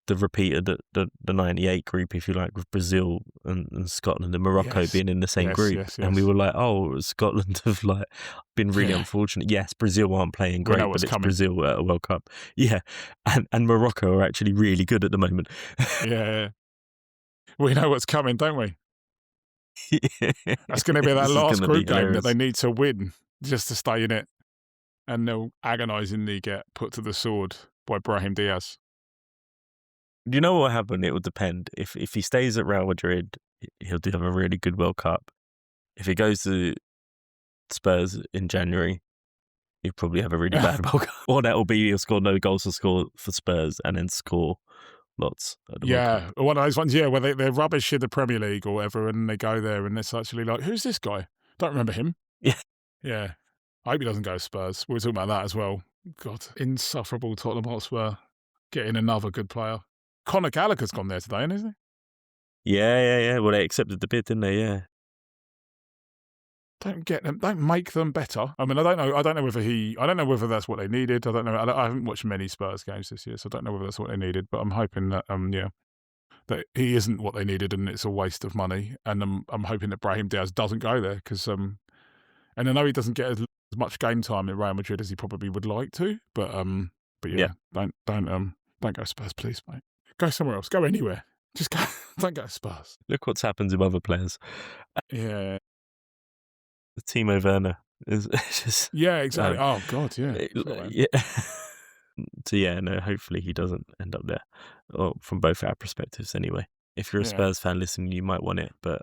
the repeat of the 98 group, if you like, with Brazil and Scotland and Morocco being in the same group. Yes. And we were like, oh, Scotland have like been really unfortunate. Yes, Brazil aren't playing great, but it's coming. Brazil at a World Cup. Yeah. And Morocco are actually really good at the moment. Yeah. We know what's coming, don't we? That's going to be that last group game that they need to win just to stay in it. And they'll agonisingly get put to the sword by Brahim Diaz. Do you know what will happen? It will depend. If he stays at Real Madrid, he'll have a really good World Cup. If he goes to Spurs in January, he'll probably have a really bad World Cup. Or that will be he'll score no goals to score for Spurs and then score lots at the World Cup. One of those ones, where they're rubbish in the Premier League or whatever, and they go there and it's actually like, who's this guy? Don't remember him. Yeah. I hope he doesn't go to Spurs. We were talking about that as well. God, insufferable Tottenham Hotspur getting another good player. Conor Gallagher's gone there today, isn't he? Yeah. Well, they accepted the bid, didn't they? Yeah. Don't make them better. I mean, I don't know whether that's what they needed. I don't know. I haven't watched many Spurs games this year, so I don't know whether that's what they needed. But I'm hoping that that he isn't what they needed, and it's a waste of money. And I'm hoping that Brahim Diaz doesn't go there because and I know he doesn't get as much game time in Real Madrid as he probably would like to. But don't go Spurs, please, mate. Go somewhere else. Go anywhere. Just go. Don't go to Spurs. Look what's happened to other players. Yeah. Timo Werner is just... Yeah, exactly. Oh, God, yeah. So, no, hopefully he doesn't end up there. Or from both our perspectives, anyway. If you're a Spurs fan listening, you might want it. But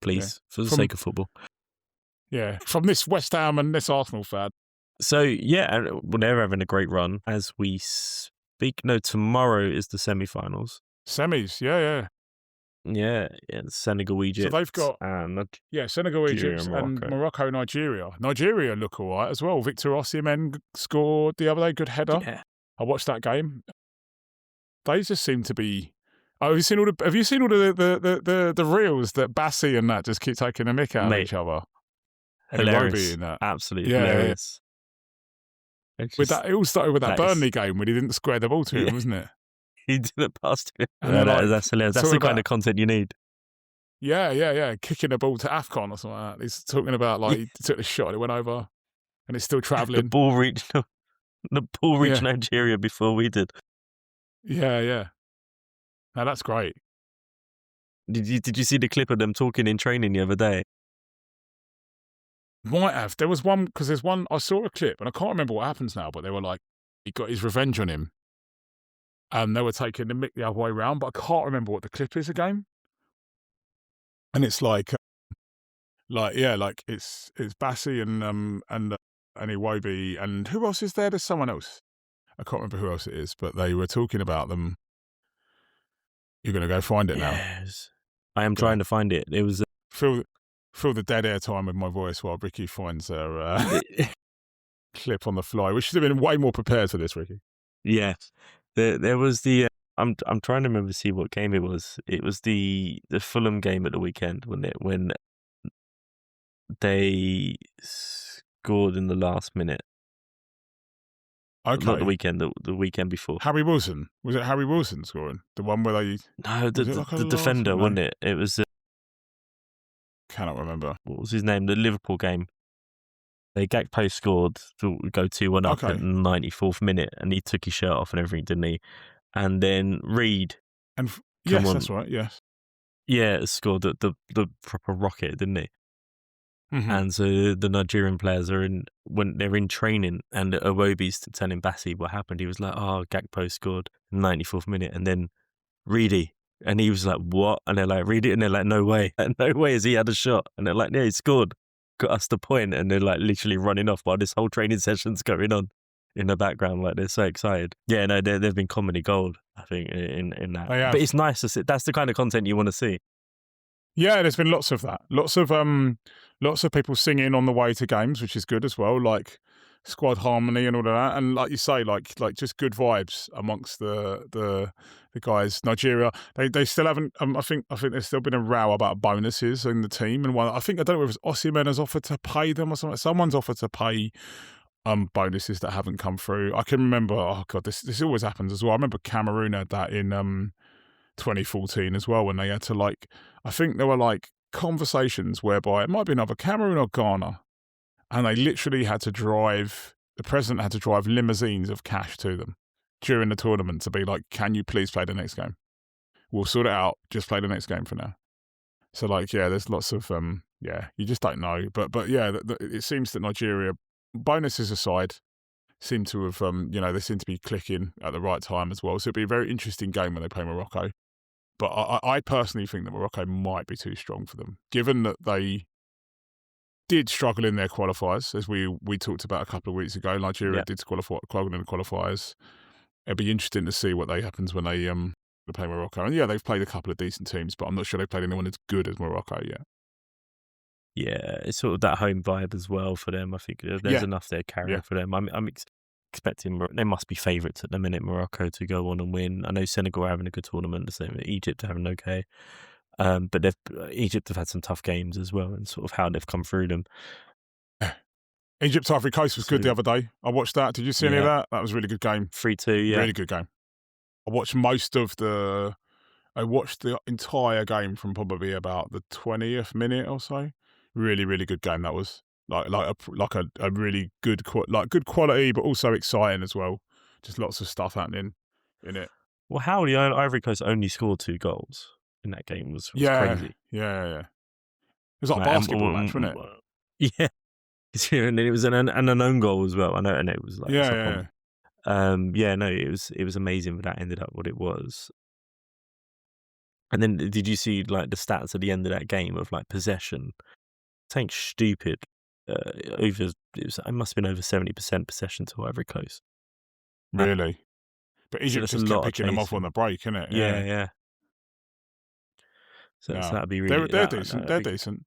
please, for the sake of football. Yeah, from this West Ham and this Arsenal fan. So, they're having a great run as we speak. No, tomorrow is the semi-finals. Semis, yeah. Yeah, Senegal, Egypt. So they've got Senegal, Egypt, and Morocco, Nigeria. Nigeria look all right as well. Victor Osimhen scored the other day, good header. Yeah. I watched that game. They just seem to be. Have you seen all the reels that Bassi and that just keep taking a mick out of each other? Hilarious. In that. Absolutely hilarious. Yeah. It all started with that Burnley game when he didn't square the ball to him, wasn't it? He didn't pass to him. That's hilarious. That's the kind of content you need. Yeah. Kicking a ball to AFCON or something like that. He's talking about like he took the shot and it went over and it's still travelling. The ball reached Nigeria before we did. Yeah. Now that's great. Did you see the clip of them talking in training the other day? Might have. There was one, because there's one, I saw a clip and I can't remember what happens now, but they were like, he got his revenge on him. And they were taking the mick the other way around, but I can't remember what the clip is again. And it's like it's Bassi and Iwobi, and who else is there? There's someone else. I can't remember who else it is, but they were talking about them. You're going to go find it now. Yes, I am trying to find it. It was Fill the dead air time with my voice while Ricky finds their clip on the fly. We should have been way more prepared for this, Ricky. Yes, there was the. I'm trying to remember see what game it was. It was the Fulham game at the weekend when they scored in the last minute. Okay. Not the weekend, the weekend before. Harry Wilson. Was it Harry Wilson scoring? The one where they... No, the defender, wasn't it? It was... cannot remember. What was his name? The Liverpool game. Gakpo scored to go 2-1 up at the 94th minute, and he took his shirt off and everything, didn't he? And then Reed... Yes, that's right, yes. Yeah, scored the proper rocket, didn't he? Mm-hmm. And so the Nigerian players when they're in training, and Iwobi's telling Bassi what happened. He was like, "Oh, Gakpo scored in the 94th minute," and then Reedy, and he was like, "What?" And they're like, "Reedy," and they're like, "No way, no way has he had a shot?" And they're like, "Yeah, he scored, got us the point," and they're like literally running off while this whole training session's going on in the background. Like they're so excited. Yeah, no, they've been comedy gold, I think, in that. But it's nice to see. That's the kind of content you want to see. Yeah, there's been lots of that. Lots of people singing on the way to games, which is good as well, like squad harmony and all of that. And like you say, like just good vibes amongst the guys. Nigeria, they still haven't. I think there's still been a row about bonuses in the team, and I don't know if it's Osimhen has offered to pay them or something. Someone's offered to pay bonuses that haven't come through. I can remember. Oh god, this always happens as well. I remember Cameroon had that in 2014 as well, when they had to I think there were conversations whereby it might be either Cameroon or Ghana, and they literally had to the president had to drive limousines of cash to them during the tournament to be like, "Can you please play the next game? We'll sort it out. Just play the next game for now." So there's lots of you just don't know, but yeah, it seems that Nigeria, bonuses aside, seem to have they seem to be clicking at the right time as well. So it'll be a very interesting game when they play Morocco. But I personally think that Morocco might be too strong for them, given that they did struggle in their qualifiers, as we talked about a couple of weeks ago. Nigeria did struggle in the qualifiers. It'll be interesting to see what happens when they play Morocco. And they've played a couple of decent teams, but I'm not sure they've played anyone as good as Morocco yet. Yeah, it's sort of that home vibe as well for them. I think there's enough there carrying for them. I'm expecting they must be favourites at the minute, Morocco, to go on and win. I know Senegal are having a good tournament, the same Egypt are having okay, but Egypt have had some tough games as well, and sort of how they've come through them. Egypt Ivory Coast was good the other day. I watched that. Did you see any of that? That was a really good game. 3-2, really good game. I watched the entire game from probably about the 20th minute or so. Really, really good game. That was like a really good good quality, but also exciting as well. Just lots of stuff happening in it. Well, how the Ivory Coast only scored 2 goals in that game was crazy. Yeah. It was like a basketball match, wasn't it? Yeah. And it was an own goal as well. I know, and it was like it was amazing, but that ended up what it was. And then did you see the stats at the end of that game of possession? Something stupid. It must have been over 70% possession to Ivory Coast. Really? But Egypt just kept picking them off on the break, innit? Yeah. So that'd be really... They're decent. They're decent.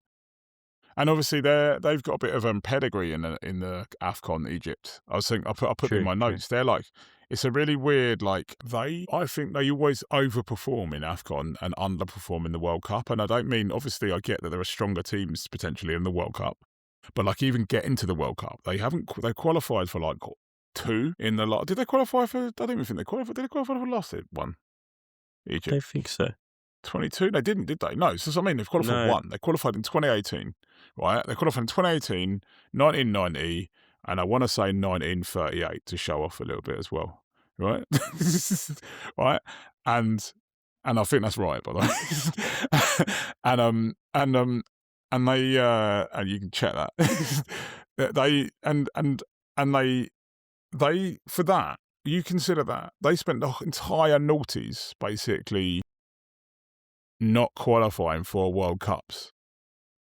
And obviously they've got a bit of pedigree in the AFCON, Egypt. I was thinking, I put in my notes. They're it's a really weird, I think they always overperform in AFCON and underperform in the World Cup. And I don't mean, obviously I get that there are stronger teams potentially in the World Cup, but even getting to the World Cup, they qualified for 2 in the lot. Did they qualify for, I don't even think they qualified. Did they qualify for the last one? Egypt? I don't think so. 22? They didn't, did they? No. So I mean, they've qualified 1. They qualified in 2018, right? They qualified in 2018, 1990, and I want to say 1938 to show off a little bit as well, right? Right? And I think that's right, by the way. and they and you can check that. They for that you consider that they spent the entire noughties basically not qualifying for World Cups,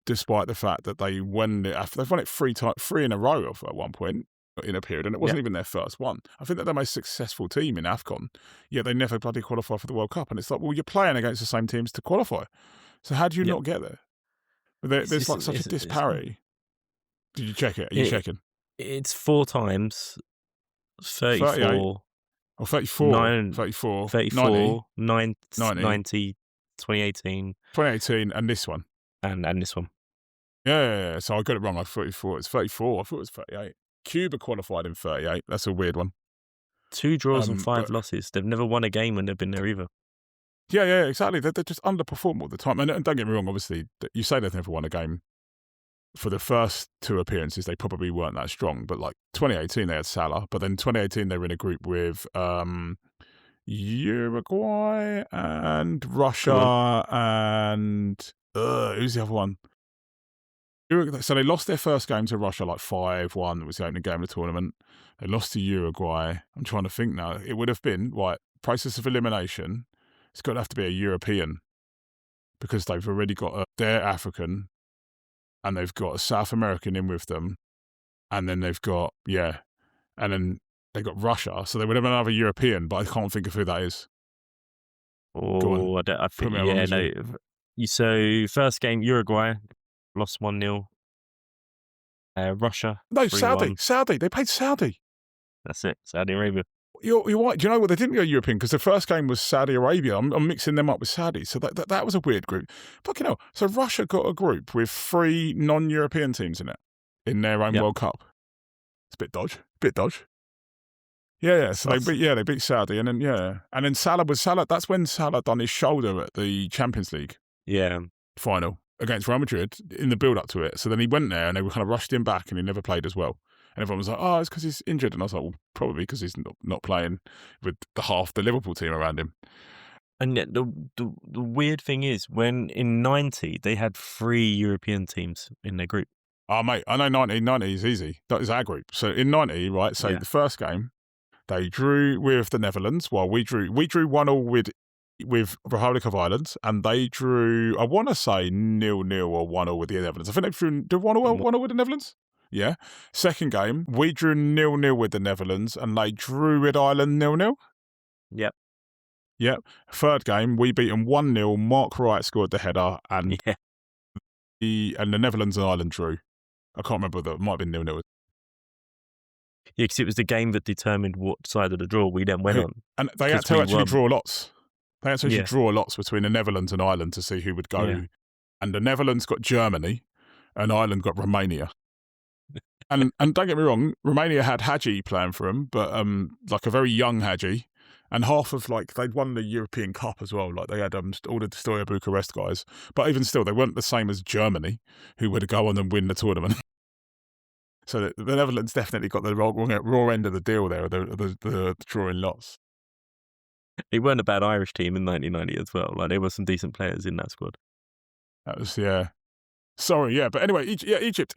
despite the fact that they've won it three in a row at one point in a period, and it wasn't even their first one. I think they're the most successful team in AFCON, yet they never bloody qualify for the World Cup. And it's like, well, you're playing against the same teams to qualify, so how do you not get there? There's like such a disparity. Did you check it? Are you checking? It's 4 times 34. Or 34. 34. 34, 90, 90, 2018. 2018, and this one. And this one. Yeah. So I got it wrong. I thought it's 34. I thought it was 38. Cuba qualified in 38. That's a weird one. 2 draws and 5 losses. They've never won a game when they've been there either. Yeah, exactly. They just underperform all the time. And don't get me wrong, obviously, you say they've never won a game. For the first 2 appearances, they probably weren't that strong. But like 2018, they had Salah. But then 2018, they were in a group with Uruguay and Russia and who's the other one? So they lost their first game to Russia like 5-1. It was the opening game of the tournament. They lost to Uruguay. I'm trying to think now. It would have been, process of elimination. It's got to have to be a European because they've already got they're African and they've got a South American in with them. And then they've got, and then they got Russia. So they would have another European, but I can't think of who that is. Oh, I think, So first game, Uruguay lost 1-0. Russia. No, 3-1. Saudi. They played Saudi. That's it. Saudi Arabia. You're right. Do you know what? They didn't go European because the first game was Saudi Arabia. I'm mixing them up with Saudi. So that was a weird group. Fucking hell. So Russia got a group with 3 non-European teams in it in their own World Cup. It's a bit dodge. Yeah. So they beat Saudi, and then Salah. That's when Salah done his shoulder at the Champions League final against Real Madrid in the build up to it. So then he went there, and they kind of rushed him back, and he never played as well. And everyone was like, "Oh, it's because he's injured." And I was like, "Well, probably because he's not playing with half the Liverpool team around him." And yet the weird thing is, when in 90 they had 3 European teams in their group. Oh, mate, I know 90 is easy. That is our group. So in 90, right, so the first game, they drew with the Netherlands while we drew 1-1 with Republic of Ireland, and they drew, I want to say 0-0 or 1-1 with the Netherlands. I think they drew 1-1 with the Netherlands. Yeah. Second game, we drew 0-0 with the Netherlands, and they drew with Ireland 0-0. Yep. Third game, we beat them 1-0. Mark Wright scored the header, and the Netherlands and Ireland drew. I can't remember. It might have been 0-0. Yeah, because it was the game that determined what side of the draw we then went on. And they had to actually draw lots. They had to actually draw lots between the Netherlands and Ireland to see who would go. Yeah. And the Netherlands got Germany, and Ireland got Romania. and don't get me wrong, Romania had Hadji playing for them, but like a very young Hadji. And half of, they'd won the European Cup as well. Like, they had all the Steaua Bucharest guys. But even still, they weren't the same as Germany, who would go on and win the tournament. So the Netherlands definitely got the raw end of the deal there, the drawing lots. They weren't a bad Irish team in 1990 as well. Like, there were some decent players in that squad. That was, Sorry, but anyway, Egypt,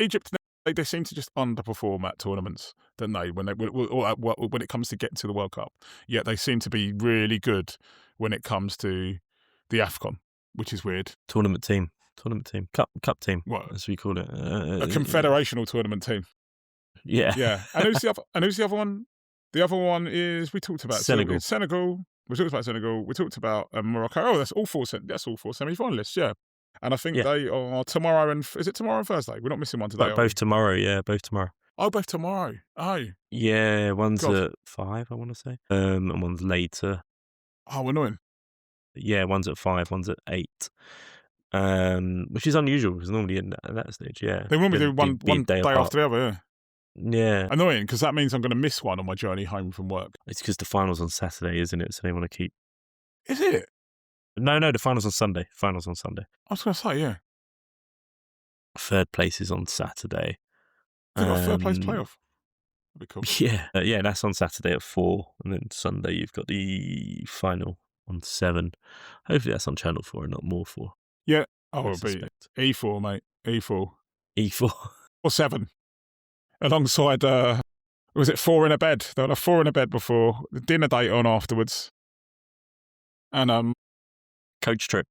they seem to just underperform at tournaments, don't they? When it comes to getting to the World Cup, yet they seem to be really good when it comes to the AFCON, which is weird. Tournament team, cup team, as we call it, a confederational tournament team. Yeah. And who's the other one? The other one is we talked about Senegal. Senegal. We talked about Senegal. We talked about Morocco. Oh, that's all 4 semi-finalists. Yeah. And I think they are tomorrow is it tomorrow and Thursday? We're not missing one today. Both tomorrow, both tomorrow. Oh, both tomorrow. Oh. Yeah, one's at 5, I want to say. And one's later. Oh, annoying. Yeah, one's at 5, one's at 8. Which is unusual because normally at that stage, They normally do one day after the other, Yeah. Annoying because that means I'm going to miss one on my journey home from work. It's because the final's on Saturday, isn't it? So they want to keep. Is it? No, the final's on Sunday. I was going to say, yeah. Third place is on Saturday. They've got a third place playoff. That'd be cool. Yeah, that's on Saturday at 4. And then Sunday you've got the final on 7. Hopefully that's on Channel 4 and not more 4. Yeah. Oh, it'll be E4, mate. E4. E4. Or 7. Alongside Was it 4 in a bed? They were like 4 in a bed before the dinner date on afterwards, and Coach trip.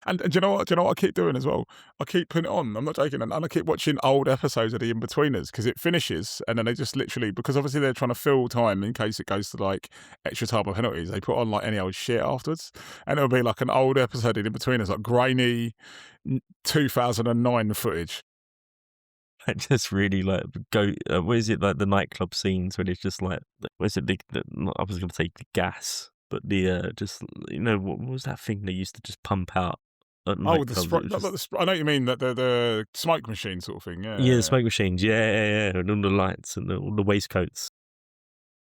And do you know what? Do you know what I keep doing as well? I keep putting it on. I'm not joking, and I keep watching old episodes of the In-Betweeners because it finishes, and then they just literally, because obviously they're trying to fill time in case it goes to like extra time or penalties. They put on like any old shit afterwards, and it'll be like an old episode of In-Betweeners, like grainy 2009 footage. I just really like what is it, like the nightclub scenes when it's just like, what is it? I was going to say the gas, but the just, you know, what was that thing they used to just pump out? Oh, I know what you mean, that the smoke machine sort of thing. Yeah, the smoke machines. Yeah, and all the lights and all the waistcoats.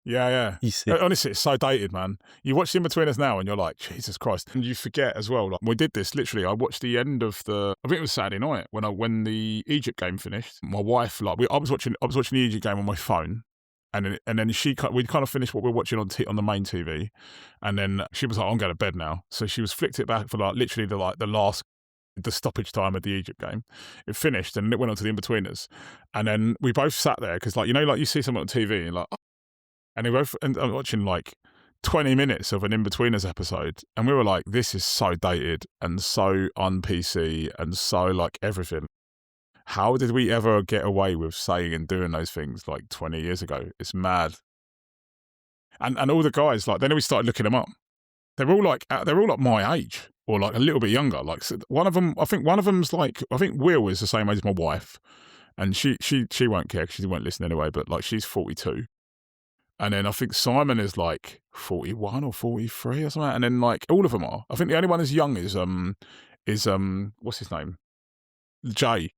Yeah. You see, honestly, it's so dated, man. You watch The In-Betweeners now and you're like, Jesus Christ. And you forget as well, like, we did this, literally, I watched the end of I think it was Saturday night when the Egypt game finished. My wife, like, I was watching the Egypt game on my phone. And then we kind of finished what we were watching on the main TV, and then she was like, "I'm going to bed now." So she was flicked it back for like literally the stoppage time of the Egypt game. It finished, and it went on to the In-Betweeners, and then we both sat there because, like, you know, like you see someone on TV and you're like, oh. And we both ended up watching like 20 minutes of an In-Betweeners episode, and we were like, "This is so dated and so un-PC and so like everything." How did we ever get away with saying and doing those things like 20 years ago? It's mad. And all the guys, like, then we started looking them up. They're all like my age or like a little bit younger. Like, so one of them, I think Will is the same age as my wife, and she won't care because she won't listen anyway. But like, she's 42, and then I think Simon is like 41 or 43 or something. And then like all of them are. I think the only one as young is what's his name? Jay.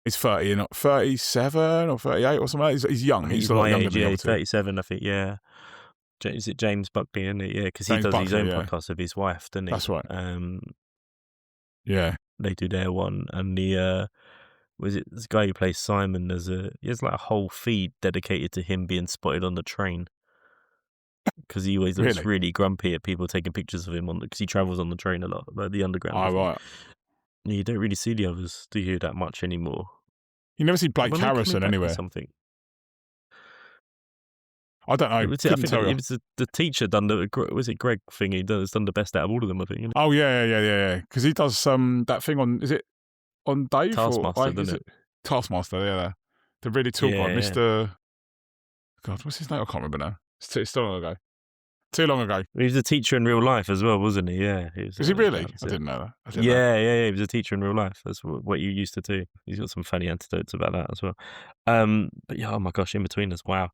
He's 37 or 38 or something. He's young. He's a lot my younger age, than the yeah, other two. 37, I think, yeah. Is it James Buckley, isn't it? Yeah, because he does his own podcast with his wife, doesn't he? That's right. Yeah. They do their one. And was it this guy who plays Simon? He has like a whole feed dedicated to him being spotted on the train. Because he always looks really grumpy at people taking pictures of him because he travels on the train a lot, like the underground. Oh, right. You don't really see the others, do you, that much anymore? You never see Blake Harrison anywhere. Something. I don't know. It was the teacher done was it Greg thing? Has done the best out of all of them, I think. You know? Oh yeah. Because he does that thing on, is it on Dave? Taskmaster, isn't it? Taskmaster, yeah. The really tall guy, Mr. God, what's his name? I can't remember now. It's too long ago. Too long ago. He was a teacher in real life as well, wasn't he? Yeah. Was he really? I didn't know that. Yeah. He was a teacher in real life. That's what you used to do. He's got some funny anecdotes about that as well. But yeah, oh my gosh, In-Betweeners, wow.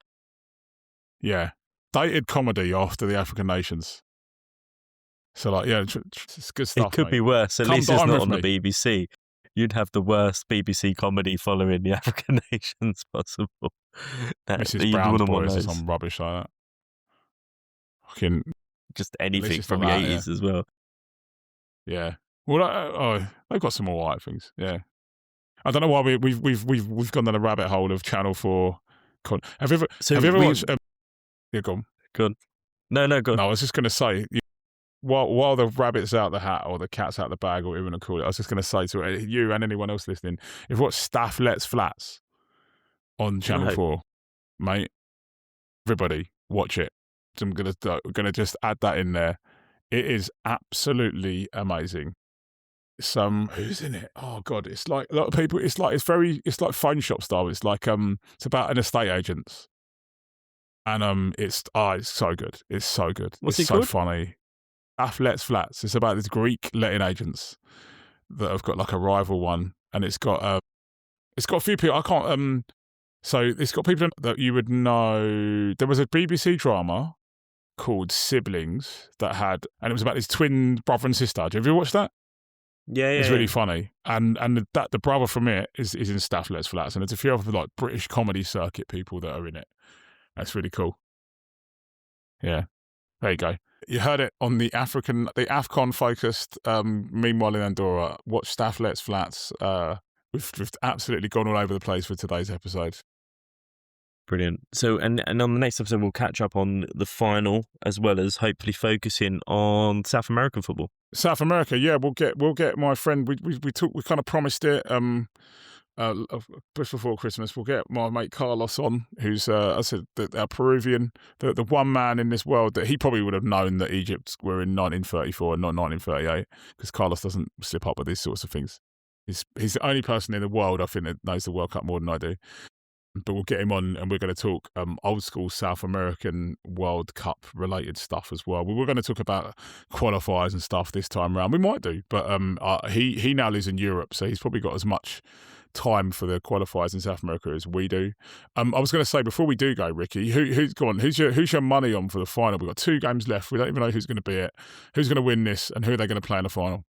Yeah. Dated comedy after the African nations. So like, yeah, it's good stuff. It could be worse. At least it's not on the BBC. You'd have the worst BBC comedy following the African nations possible. Mrs. Brown's Boys or some rubbish like that. Fucking just anything from the 80s as well. Yeah. Well, they've got some more white things. Yeah. I don't know why we've gone down a rabbit hole of Channel 4. Have you ever watched? Yeah, go on. Good. No, go on. No, I was just going to say, while the rabbit's out the hat or the cat's out the bag or whatever you want to call it, I was just going to say to you and anyone else listening, if you watch Staff Lets Flats on Channel 4, mate, everybody watch it. So I'm gonna just add that in there. It is absolutely amazing. Who's in it? Oh God, it's like a lot of people. It's like phone shop style. It's like it's about an estate agent, and it's so good. It's so good. What's it's it called? So funny. Staff Lets Flats. It's about these Greek letting agents that have got like a rival one, and it's got a few people. I can't So it's got people that you would know. There was a BBC drama called Siblings and it was about his twin brother and sister. Have you ever watched that? Yeah. It's really funny. And the brother from it is in Staff Lets Flats, and there's a few other like British comedy circuit people that are in it. That's really cool. Yeah. There you go. You heard it on the AFCON focused Meanwhile in Andorra. Watch Staff Lets Flats. We've absolutely gone all over the place for today's episode. Brilliant. So, and on the next episode, we'll catch up on the final, as well as hopefully focusing on South American football. South America, yeah, we'll get my friend. We kind of promised it. just before Christmas, we'll get my mate Carlos on, who's I said our Peruvian, the one man in this world that he probably would have known that Egypt were in 1934 and not 1938, because Carlos doesn't slip up with these sorts of things. He's the only person in the world I think that knows the World Cup more than I do. But we'll get him on, and we're going to talk old school South American World Cup related stuff as well. We were going to talk about qualifiers and stuff this time around. We might do, but he now lives in Europe, so he's probably got as much time for the qualifiers in South America as we do. I was going to say, before we do go, Ricky, who's your money on for the final? We've got 2 games left. We don't even know who's going to be it, who's going to win this, and who are they going to play in the final?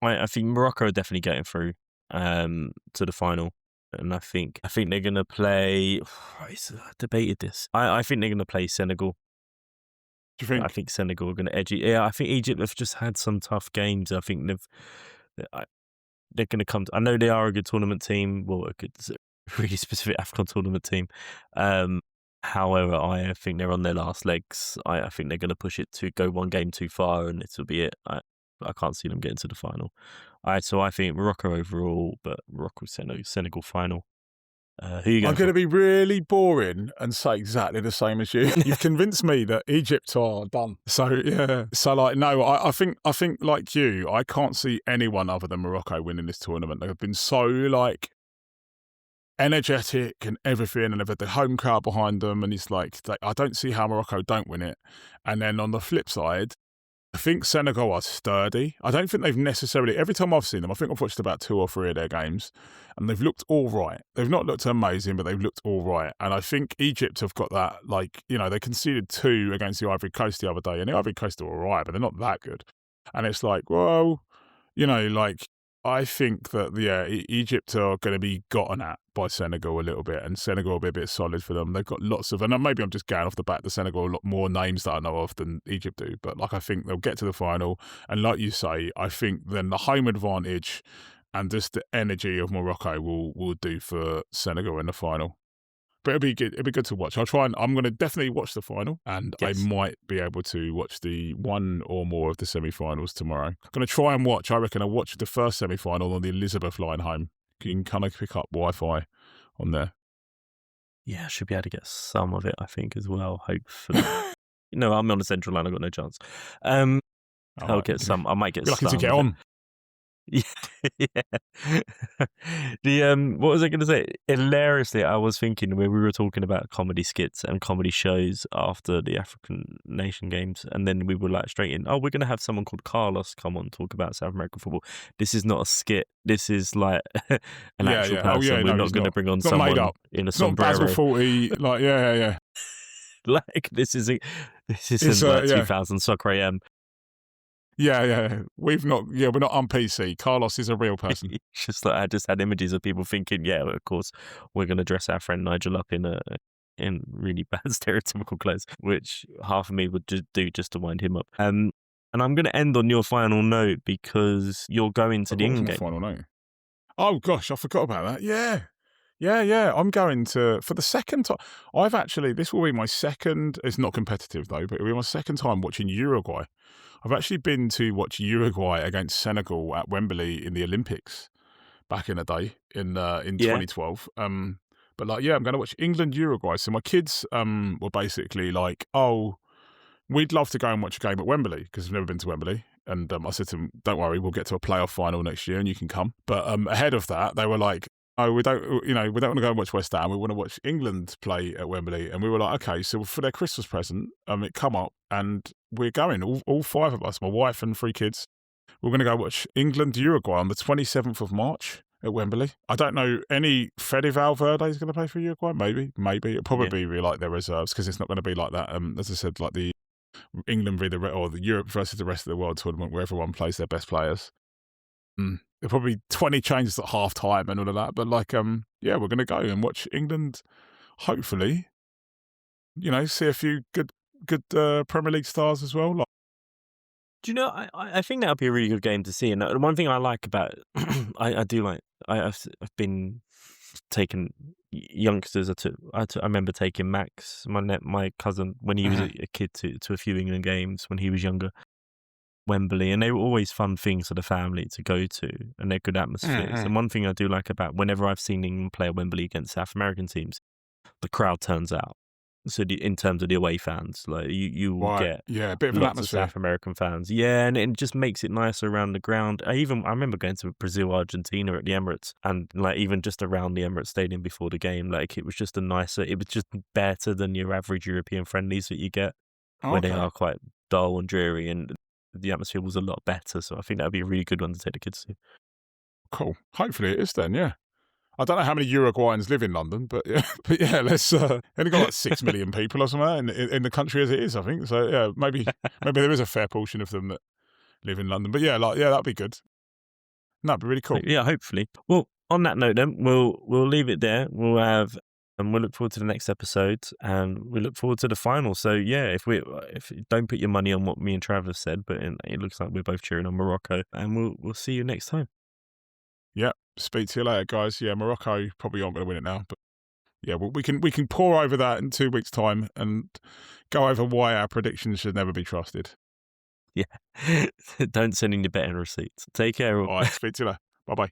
I think Morocco are definitely getting through to the final. And I think they're going to play. I debated this. I think they're going to play Senegal. Do you think? I think Senegal are going to edge it. Yeah, I think Egypt have just had some tough games. I think they're going to come. I know they are a good tournament team. Well, a good, really specific AFCON tournament team. However, I think they're on their last legs. I think they're going to push it to go one game too far, and this will be it. I can't see them getting to the final. So I think Morocco overall, but Morocco Senegal final. Who you going I'm going to be really boring and say exactly the same as you. You've convinced me that Egypt are done. So yeah. So like no, I think like you, I can't see anyone other than Morocco winning this tournament. They've been so like energetic and everything, and they've had the home crowd behind them, and it's like I don't see how Morocco don't win it. And then on the flip side, I think Senegal are sturdy. I don't think they've necessarily, every time I've seen them, I think I've watched about 2 or 3 of their games, and they've looked all right. They've not looked amazing, but they've looked all right. And I think Egypt have got that, like, you know, they conceded 2 against the Ivory Coast the other day, and the Ivory Coast are all right, but they're not that good. And it's like, well, you know, like, I think that, yeah, Egypt are going to be gotten at by Senegal a little bit, and Senegal will be a bit solid for them. They've got lots of, and maybe I'm just going off the back to Senegal, a lot more names that I know of than Egypt do, but like I think they'll get to the final, and like you say, I think then the home advantage and just the energy of Morocco will do for Senegal in the final. But it'll be good. It'll be good to watch. I'm going to definitely watch the final, and yes, I might be able to watch the one or more of the semi-finals tomorrow. I'm going to try and watch. I reckon I'll watch the first semi-final on the Elizabeth line home. You can kind of pick up Wi-Fi on there. Yeah, I should be able to get some of it, I think, as well. Hopefully. No, I'm on the central line. I've got no chance. I'll get some. I might get some. Lucky to get on. Yeah. What was I going to say? Hilariously, I was thinking when we were talking about comedy skits and comedy shows after the African Nation Games, and then we were like straight in, we're going to have someone called Carlos come on talk about South American football. This is not a skit. This is like an actual person. We're not going to bring on someone in a sombrero. Not Basil 40, like, yeah. Like, this isn't like 2000 Soccer AM. Yeah. We're not on PC. Carlos is a real person. Just like I just had images of people thinking, yeah, of course, we're going to dress our friend Nigel up in really bad stereotypical clothes, which half of me would just do just to wind him up. And I'm going to end on your final note because you're going to the England game. Final note. Oh gosh, I forgot about that. Yeah. I'm going to, for the second time. This will be my second. It's not competitive though, but it'll be my second time watching Uruguay. I've actually been to watch Uruguay against Senegal at Wembley in the Olympics back in the day in 2012. But like, yeah, I'm going to watch England Uruguay. So my kids were basically like, "Oh, we'd love to go and watch a game at Wembley because we've never been to Wembley." And I said to them, "Don't worry, we'll get to a playoff final next year and you can come." But ahead of that, they were like, "Oh, we don't want to go and watch West Ham. We want to watch England play at Wembley." And we were like, "Okay." So for their Christmas present, it come up, and we're going. All 5 of us, my wife and 3 kids, we're going to go watch England Uruguay on the 27th of March at Wembley. I don't know any. Fede Valverde is going to play for Uruguay. Maybe. It'll probably be like their reserves because it's not going to be like that. As I said, like the England or the Europe versus the rest of the world tournament where everyone plays their best players. There'll probably be 20 changes at half time and all of that. But like, we're going to go and watch England. Hopefully, see a few good Premier League stars as well. Like, do you know? I think that would be a really good game to see. And one thing I like about I do like. I've been taking youngsters. I remember taking Max, my cousin, when he was a kid to a few England games when he was younger. Wembley, and they were always fun things for the family to go to, and they're good atmospheres. Mm-hmm. And one thing I do like about whenever I've seen England play at Wembley against South American teams, the crowd turns out. So in terms of the away fans, like you will get a bit of an lots of atmosphere. South American fans. Yeah, and it just makes it nicer around the ground. I remember going to Brazil, Argentina at the Emirates, and like even just around the Emirates Stadium before the game, like it was just it was just better than your average European friendlies that you get, where they are quite dull and dreary, and the atmosphere was a lot better. So I think that would be a really good one to take the kids to. Cool. Hopefully it is then, yeah. I don't know how many Uruguayans live in London, but yeah, let's only got like 6 million people or something in the country as it is, I think. So yeah, maybe there is a fair portion of them that live in London. But yeah, that'd be good. That'd be really cool. Yeah, hopefully. Well, on that note, then we'll leave it there. We'll look forward to the next episode, and we look forward to the final. So yeah, if don't put your money on what me and Trav have said, but it looks like we're both cheering on Morocco, and we'll see you next time. Yeah, speak to you later, guys. Yeah, Morocco probably aren't going to win it now, but yeah, well, we can pore over that in 2 weeks' time and go over why our predictions should never be trusted. Yeah, don't send in your betting receipts. Take care. All right, speak to you later. Bye bye.